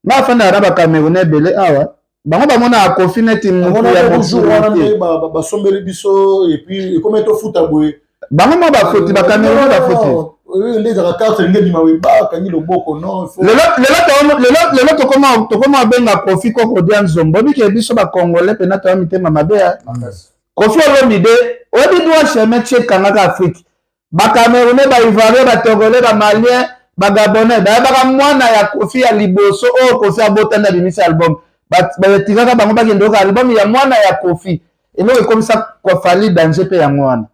na fana na ba camerounais belé awa bango bamona akofi neti muku ya bonjour wana ba sombeli biso et puis comment to futa boy bango mo ba foti ba caméra ba foti les carte ngeni mawe ba kanyi loboko non lelo to koma benga Kofi Kokodian Zombo bi ke biso ba congolais pena to mitema mabea Kofi Olomide obi doit chemin tche kanga Afrique ba camerounais ba ivoirien ba togolais ba malien ba gabonais ba mwana ya Kofi ya liboso o Kofi abotana bimisa album ba tiraka bango ba kendo ka album ya mwana ya Kofi elo comme ça ko fali danger pe ya mwana.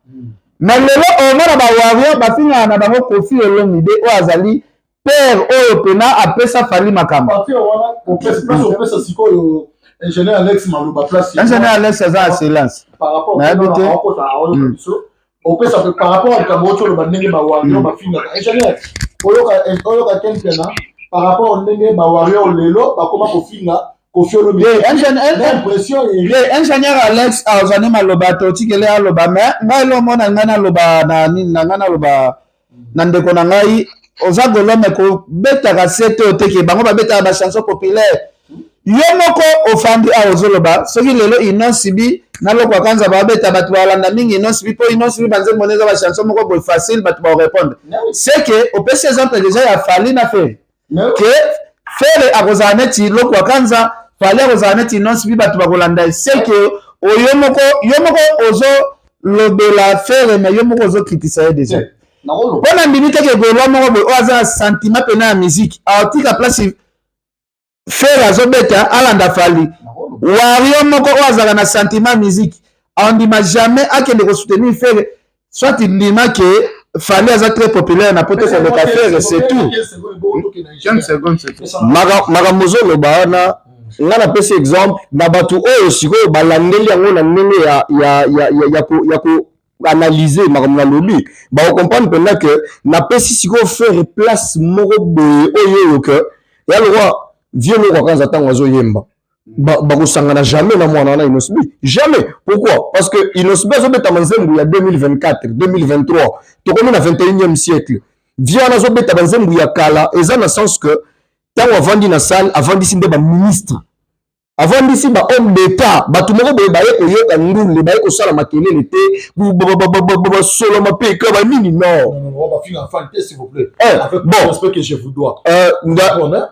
Mais lelo on a ba wario ba finga na bango Kofi Olomide o azali père oyo pena apesa fali makamba. Papi wana on pesa sikoyo ingénieur Alex Maluba place. Ingénieur Alex ça silence. Par rapport on pesa par rapport à kabocho le bandenge ba wario ba finga ingénieur oyo ka quelqu'un par rapport au ndenge ba wario lelo ba koma ko finga ingénieur Alex azani maloba totikele aloba mais ngai lo mona ngana loba na nini ngana loba na ndeko na ngai oza golome ko beta ka sete oteke bango ba beta ba chanson populaire yo moko ofandi a ozoloba soki lelo inosibi na lokwa kanza ba beta batu balanda mingi inosibi po inosibi banze moneza ba chanson moko boy facile batu ba répondre c'est que au PC exemple déjà ya fali na fait que faire akozaneti lokwa kanza fallait rezaner non si batu bakolanda c'est que yo moko ozo lobela faire mais yo moko ozo critiquer déjà bona mbinite ke golo moko bo oza sentiment pena musique article place faire azo beta alanda fali wario moko oza na sentiment musique on dit jamais akende ko soutenir faire soit il dit que fallait aza très populaire na poto ko beta faire c'est tout 15 secondes c'est tout magamuzo lobana nga na pese exemple na batu oyo sikoyo balandeli yango na ndenge ya ko analyser makambo na lobi ba comprendre pena que na pesi sikoyo faire place moko boye oyo que ya le roi vieux le roi kanza tango azoyemba ba kosangana jamais na mwana na Inosbi jamais. Pourquoi? Parce que Inosbi azobeta manzembu ya 2024 2023 tokomi na 21e siècle vieux na azobeta manzembu ya kala eza na sens que tant avandi na salle avandi ba ministre avandi ba homme d'état batu moko boye baye koyoka ndule baye kosala makelele te ba solo mape ka ba nini non on va finir en fan s'il vous plaît avec bon respect que je vous dois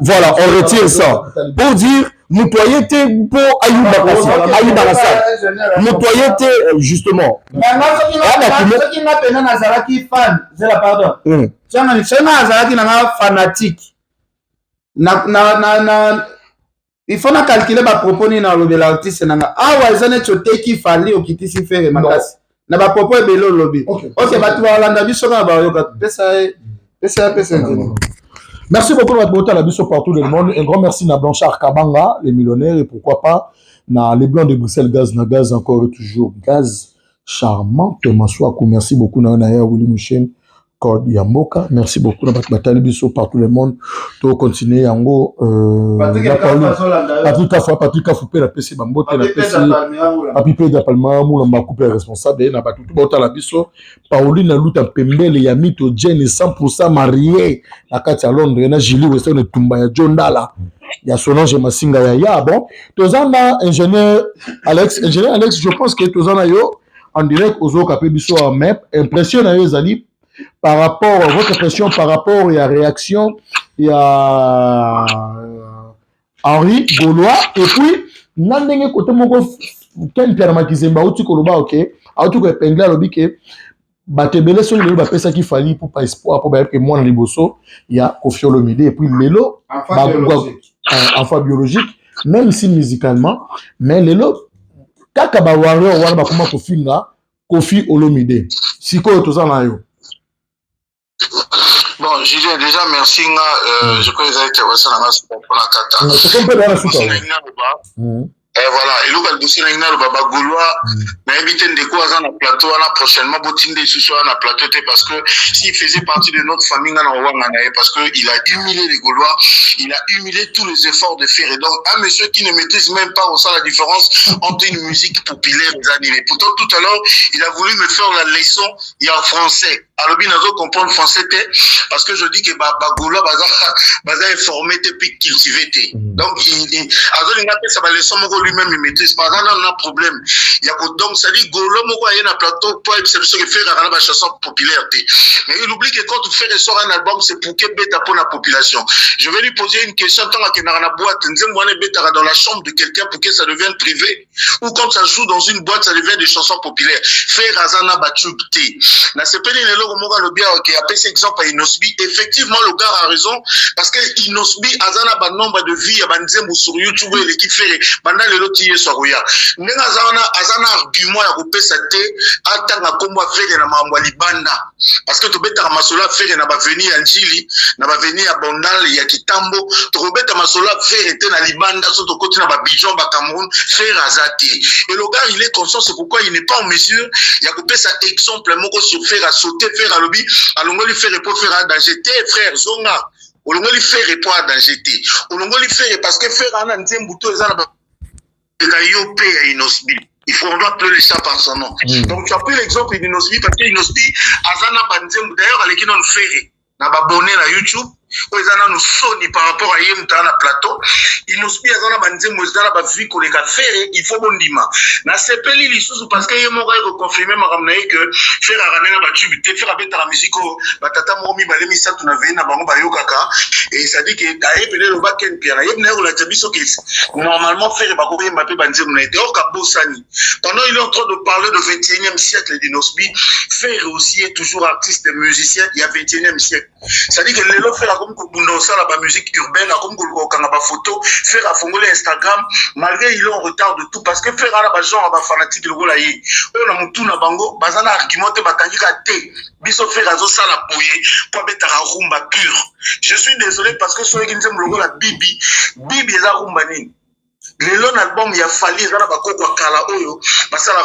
voilà on retire ça pour dire mutoyete pour ayuba na salle mutoyete justement qui n'a pena nazalaki fan c'est la pardon tianga ni chena nazalaki na fanatique na il faut na calculer ba propos ni na lobela artiste nanga awa ezane choteki fali okitisi fere makasi na ba propos ebelo lobi ok batu balanda biso na ba yoka pesa. Merci beaucoup de votre la partout dans le monde. Un grand merci à Blanchard Kabanga, les millionnaires, et pourquoi pas na les blancs de Bruxelles gaz encore et toujours gaz charmant. Merci beaucoup na Willy Mouchen. Yamboka, merci beaucoup dans votre biso partout le monde. To continuer yango Patrick Kafoupé la PC Bambote la PC Papi da Palma moula couple responsable na batu tout la biso Pauline Luta Pembele ya Mito Jen 100% marié na kati à Londres na Julie Weston Tumba ya John Dala ya Solange Masinga ya bon tozana ingénieur Alex je pense que tozana yo en direct aux autres capé biso en map impression na yo zali par rapport à votre question, par rapport à la réaction, il y a Henri Gaulois, et puis, n'andenge côté moko ken permatizé ba uti koloba ok, auto ko pengla lobi ke batebele so le ba pesa ki fali pour pas espoir pour ba que moi na liboso, il y a Koffi Olomide et puis Lelo enfant biologique, même si musicalement, mais Lelo kaka ba warrior wana ba kuma kofinga Koffi Olomide. Siko tozana yo. Bon, Julien, déjà, merci. Je crois que vous avez été pour la Kata. Et voilà, et l'autre, le Baba Gaulois, mais éviter de quoi dans le plateau, prochainement, Botine des sous dans le plateau, parce que s'il faisait partie de notre famille, parce qu'il a humilié les Gaulois, il a humilié tous les efforts de faire. Et donc, un monsieur qui ne maîtrise même pas, on sent la différence entre une musique populaire et les animés. Pourtant, tout à l'heure, il a voulu me faire la leçon, il y a en français. Alors, bien, nous comprendre français, parce que je dis que Baba Gaulois, baza est formé, puis cultivé. Donc, il a ça va leçon, lui-même il maîtrise pas. Là, on a un problème. Il y a donc ça dit Golo moko y a un plateau pour c'est ce que faire la chanson populaire. Mais il oublie que quand tu fais ressort un album, c'est pour que bêta pour la population. Je vais lui poser une question tant qu'il dans la boîte, dans la chambre de quelqu'un pour que ça devienne privé, ou quand ça joue dans une boîte, ça devient des chansons populaires. Faire Razana Batubté. Na sepeli le logo moga le bien qui a pris exemple à Inosbi. Effectivement, le gars a raison parce que Inosbi Azana ba nombre de vies à Banzembo sur YouTube et l'équipe fait banda le lotiye soruya. Nenga azana argument ya kopesa te atanga kombo afere na mambo libanda parce que to beta masola afere na ba venir ya Njili na ba venir ya Bondal ya Kitambo to beta masola afere te na libanda so to koti na ba Bijon ba Cameroun faire azati. Et le gars il est conscient, c'est pourquoi il n'est pas en mesure ya kopesa exemple moko sur faire à sauter faire à lobby alongoli faire pour faire à danger frère zonga olongoli faire pour à danger olongoli faire parce que faire ana nzembuto ezana il faut on doit appeler ça par son nom. Donc tu as pris l'exemple d'Inosbi parce que Inosbi Azana Banzem d'ailleurs avec qui on fait na abonné na YouTube Oezana nous soni par rapport à Yemta na plateau. Inosbi Azana Banzem Oezana ba vie qu'on les a fait il faut bondima. Na sepeli lisusu parce que Yemo va confirmer maramnae que faire arana ba tube te faire abeta la musique batata momi balemi sa tu na ve na bango ba yokaka et ça dit que d'ailleurs peut le backen pierre na yebna la tabiso que normalement faire ba ko Mbappé Banzem na été au Kabosani. Pendant il est en train de parler de 21e siècle d'Inosbi, faire aussi est toujours artiste et musicien il y a 21e siècle. Ça dit que les lots fait la comme ça la musique urbaine comme la photo faire à fongoler Instagram malgré il est en retard de tout parce que faire à la genre à fanatique le gola yi on a mutu na bango bazana argumenté batangika té biso faire azo sala boye pour beta rumba pure. Je suis désolé parce que sur qui n'aime le gola bibi eza rumba ni lelo na album ya fali zana bakoko kala oyo basala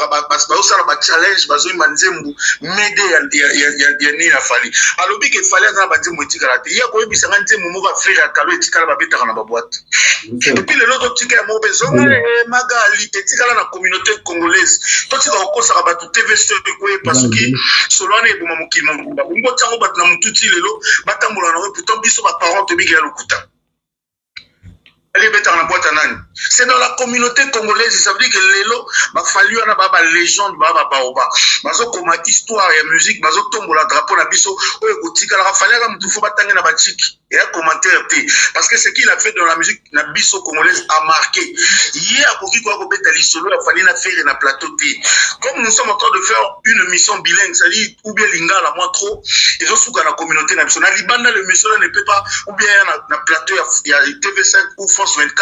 ba challenge bazo manzembu mede ya ni na fali alobi ke fali zana banzembu etikala te ya ko yebisa nzembu mo va faire kalo etikala ba betaka na ba boîte et puis lelo to tika mo bezonga magali etikala na communauté congolaise to tika ko saka ba TV sur ko parce que solwana ebuma mokimo ngo tango bat na mututi lelo batambola na pourtant biso ba parents te bigela lokuta. C'est dans la communauté congolaise, ça veut dire que l'élo, il fallu une légende, comme histoire et musique, tombe la drapeau, na biso, il fallait que tu fasses Et un commentaire, parce que ce qu'il a fait dans la musique nabiso congolaise a marqué. Hier, à Koki Kouakobe Talisolo, il fallait faire un plateau. Comme nous sommes en train de faire une mission bilingue, c'est-à-dire, ou bien Lingala, moi trop, ils ont souvent la communauté nationale. Libanda, le monsieur ne peut pas, ou bien un plateau, il y a TV5 ou France 24.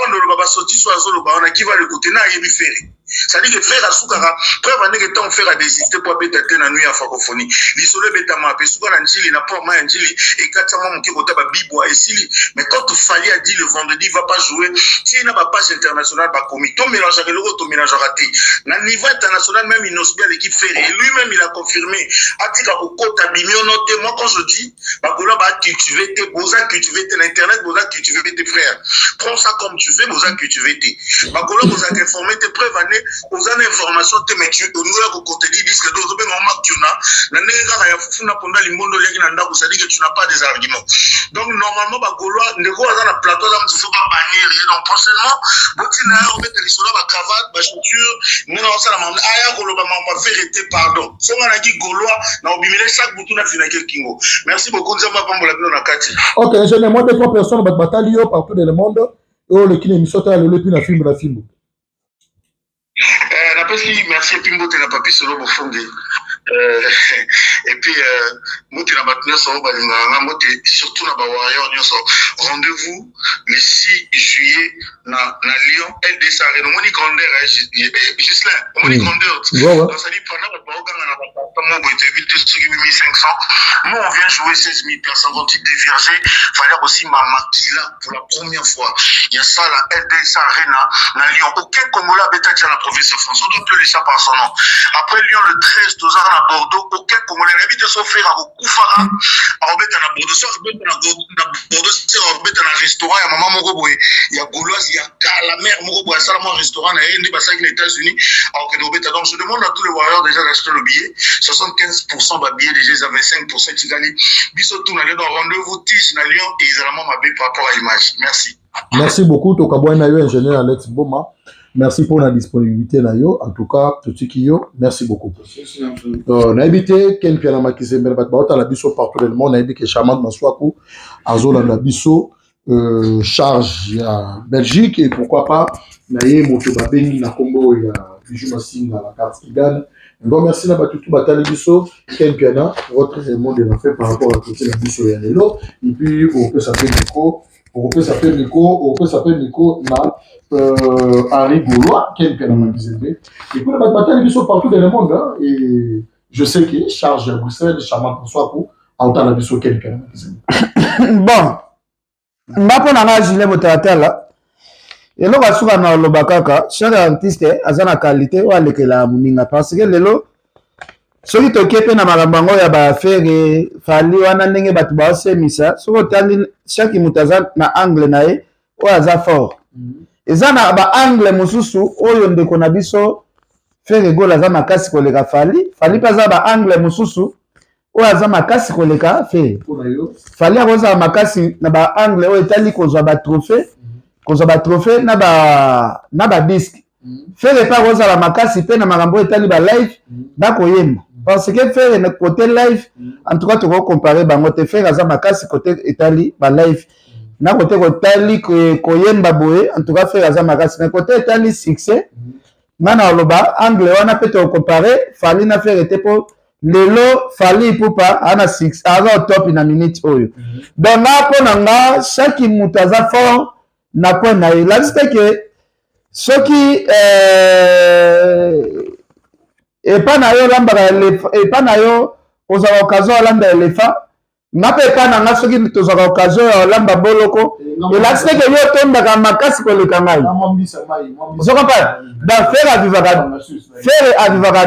Avant de le sortir sur la zone, on a qui va le côté, n'a rien faire. C'est-à-dire que frère Asukara, preuve en est que tant faire à désister pour péter la nuit à francophonie. L'isole betama, Pesuka Nanjili, n'a pas main Njili, et Katama Moki Kotaba Bibo et Sili. Mais quand il fallait a dit le vendredi, il ne va pas jouer, s'il n'a pas page internationale, bah, commis, ton mélange avec l'euro, ton mélange raté. Dans le niveau international, même il n'ose bien l'équipe Ferré. Et lui-même, il a confirmé. Atika Kota Bimio, noté, moi quand je dis, bah, Gola, bah, cultiver tes beaux-arts, cultiver tes internet, beaux-arts, cultiver tes frères. Prends ça comme tu veux, beaux-arts, cultiver tes. Bah, Gola, beaux-arts, informer tes preuves années. Aux informations te mettre au niveau de côté disque d'autres ben on marque tu n'as n'enga ya fufuna ponda limondo leki nanda ko ça dit que tu n'as pas des arguments. Donc normalement ba golois ne ko za na plateau za mtu faut pas bannir donc prochainement boti na on met les soldats ba cravate ba chaussure nous na ça la mama aya ko lo ba ma vérité pardon so on a dit golois na obimile chaque butu na finake kingo. Merci beaucoup nzamba pambola bino na kati. OK, je ne moi deux trois personnes ba batalio partout dans le monde et le kine misota le puis na film la film. Merci Pimbo te na papi solo bofonge et puis moté na batna so balinga moté surtout na ba warrior nyoso rendez-vous le 6 juillet na Lyon LDC Arena moni grandeur Gislain moni grandeur donc ça dit pendant ba oganga na ba mo boite 8500 nous on vient jouer 16 000 personnes quand ils déverger fallait aussi Mamakila pour la première fois il y a ça la LDC Arena na Lyon aucun Congolais beta déjà la province de France on doit plus laisser par son nom après Lyon le 13 12 ans à Bordeaux aucun Congolais n'habite son frère à Koufara à Robert à Bordeaux soit Robert à Bordeaux c'est Robert à restaurant il y a maman Mogoboy il y a Gauloise il y a la mère Mogoboy ça la restaurant il y a une basa qui les États-Unis alors que Robert donc je demande à tous les warriors déjà d'acheter le billet 75% de billets déjà 25% Tigali bisotou na dans rendez-vous tige na Lyon et évidemment ma belle par rapport à l'image merci beaucoup Tokaboué Nayo ingénieur Alex Boma. Merci pour la disponibilité Nayo en tout cas tout ce qui yo merci beaucoup. On a habité Ken Piana Makizembe Batbaota la biso partout dans le monde on a habité Chaman Maswaku Azola la biso charge à Belgique et pourquoi pas Naye Motobabeni na Congo et à Bijou Massing à la carte qui gagne. Donc merci la Batutu Batale biso Ken Piana votre monde est fait par rapport à côté la biso et Yanelo et puis on peut s'appeler Nico on peut s'appeler Nico na Henri Gaulois, qui est un Makizembe. Et puis, la bataille est partout dans le monde. Hein, et je sais qu'il charge à Bruxelles, charmant pour soi, pour entendre la biso quelqu'un. Bon, Mbapo Nanga Gilet Botatala, et là, on va souvent dans le Bakaka, chaque artiste a sa qualité ou avec la Mouninga. Parce que le ceux qui t'occupent na magambango ya ba faire fali wana ndenge batu ba semisa soko tandi chaque mutaza na angle nae o aza fort ezana ba angle mususu oyo ndeko na biso faire gola za makasi koleka fali paza ba angle mususu o aza makasi koleka fe fali akoza makasi na ba angle o etali kozwa ba trophée na ba disque faire pas koza la makasi pe na magambo etali ba live dako yemba. Parce que faire un côté live, en tout cas, tu vas comparer, tu faire à Zamakasi côté Italie, live. Na côté Italie, Koyemba Boé, en tout cas, faire à Zamakasi. Mais côté Italie, succès. Nana Oloba, angle, on a peut-être comparer, fallait na faire été pour le lot, fallait pour pas, on a 6, on top in a minute. Donc là, pour nanga, chaque moutaza fort, n'a pas naï. Là, c'est que ceux qui, et pas na yo lamba et pas na yo aux occasions lamba éléphant n'a pas na soki aux occasions lamba boloko et là c'est que yo tomba ka makasi ko le kangai vous comprenez dans faire vivre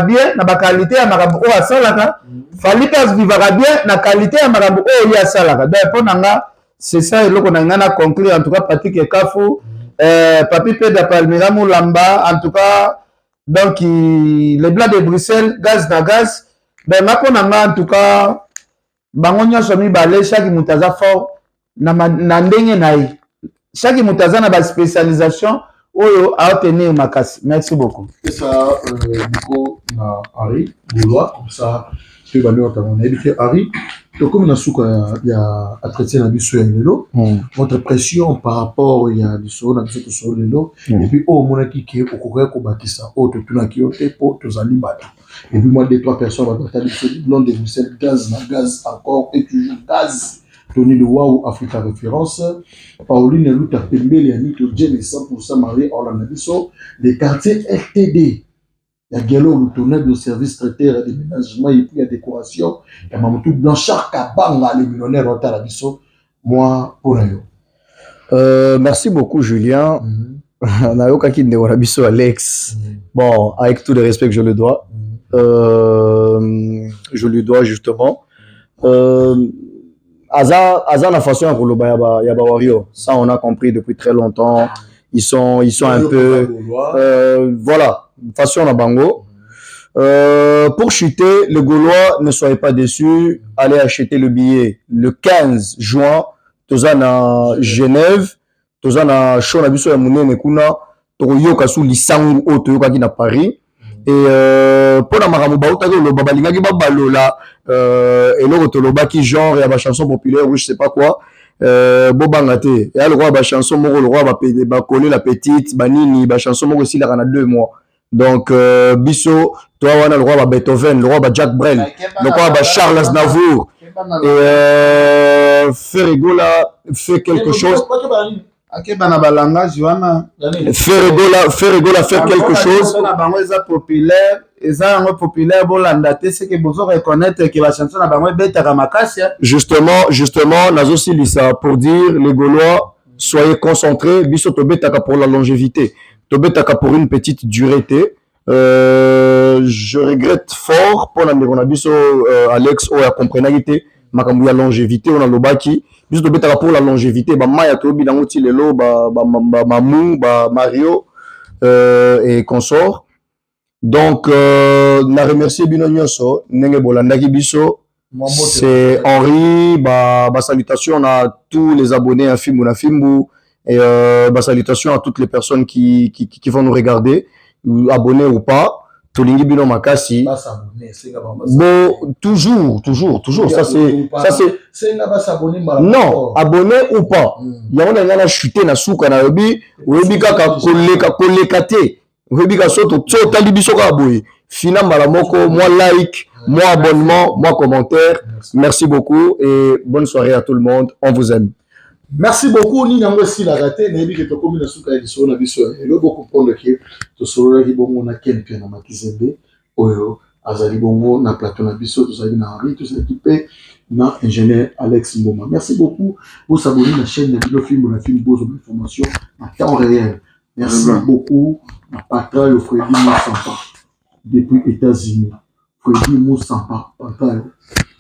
bien na ba qualité ya makambo o asalaka fali pas vivre bien na qualité ya makambo o ya salaka donc pour nanga c'est ça eloko na ngana conclure en tout cas Patrick Kafu Papi Peda Palmira Mulamba en tout cas. Donc, les blancs de Bruxelles, gaz na gaz, ben, en tout cas, bangonya somi balé, chaque moutaza fort, na ndenge naï. Chaque moutaza na ba spécialisation, oyo a obtenir makasi. Merci beaucoup. Et ça, Nico, na Harry, Gaulois, comme ça, tu vas nous entendre. On a évité Harry, Donc, comme il y a entretien à Lelo, votre pression par rapport il y a du sol, Lelo, et puis au moins qui est au courant qu'on bâtit ça, autre tout là qui est pour tous les bateaux. Et puis moi, 2-3 personnes vont partager le blanc de Bruxelles, gaz encore et toujours gaz. Tony de Waouh Africa Référence, Pauline Luta Pembele, Yannick Odjen, 100% marié Orlando Bisso, les quartiers RTD. Il y a Gelo, le tourneur de service traiteur et déménagement, et puis il y a décoration. Il y a Mamadou Blanchard Kabanga, les millionnaires au Talabiso. Moi, pour eux. Merci beaucoup, Julien. On a eu quelqu'un de Warabiso, Alex. Bon, avec tout le respect que je le dois, je lui dois justement. Aza la façon à Koloba Yaba Wario. Ça, on a compris depuis très longtemps. Ils sont un peu. Voilà, façon à Bango. Pour chuter, les Gaulois, ne soyez pas déçus. Allez acheter le billet le 15 juin. Tozan à Genève. Tozan à Chonabiso ya Mounene Kuna. Toyoka sous Lisangu au Toyoka qui na Paris. Et pour la Maramouba, le Babalinga qui Babalola, et le Rotoloba qui genre, il y a ma chanson populaire ou je sais pas quoi. Bobangate. Et le roi, ma chanson, le roi va coller la petite, Banini, ma chanson, aussi, il y a 2 mois. Donc, Bisso, toi, on a le roi Beethoven, le roi Jack Brel, le roi Charles Aznavour. Et Ferregola fait quelque chose. Akebana Joana. Ferregola fait quelque chose. Populaire c'est que vous reconnaître que la chanson na bango betaka makasi. Justement, nazo silisa pour dire les Gaulois, soyez concentrés, biso to betaka pour la longévité, to betaka pour une petite durée. Je regrette fort pour la ndeko biso Alex o ya comprenaki te makambo ya longévité on a lobaki biso to betaka pour la longévité ba maya to bi dango ti lelo ba Mamou ba Mario et consort. Donc, na remercier bino nyonso ndenge bolandaki biso. C'est Henri, salutations à tous les abonnés à Fimbu na Fimbu et salutations à toutes les personnes qui vont nous regarder, abonnés ou pas. Tolingi bino makasi. Bon, toujours. Ça c'est. Non, abonné ou pas. Il y a un chuté na souka na yobi, yobi kaka kolekate. Webika soto tali biso ka boye fina mbala moko moi like moi abonnement moi commentaire. Merci beaucoup et bonne soirée à tout le monde, on vous aime. Merci beaucoup ni nango si la raté na yebi ke to komi na suka ediso na biso et le beaucoup comprendre que to solo ki bongo na Kempia na Makizembe oyo azali bongo na plateau na biso to zali na Henri to s'équiper na ingénieur Alex Mboma. Merci beaucoup pour s'abonner à la chaîne de Film la film beaux informations en temps réel. Merci beaucoup à Patrayo Freddy Moussampa depuis États-Unis. Freddy Moussampa, Patrayo.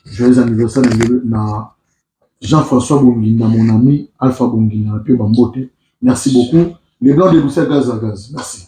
Joyeux anniversaire à Jean-François Bongina, mon ami Alpha Bongina, Bambote. Merci beaucoup. Les Blancs de Bruxelles, gaz à gaz. Merci.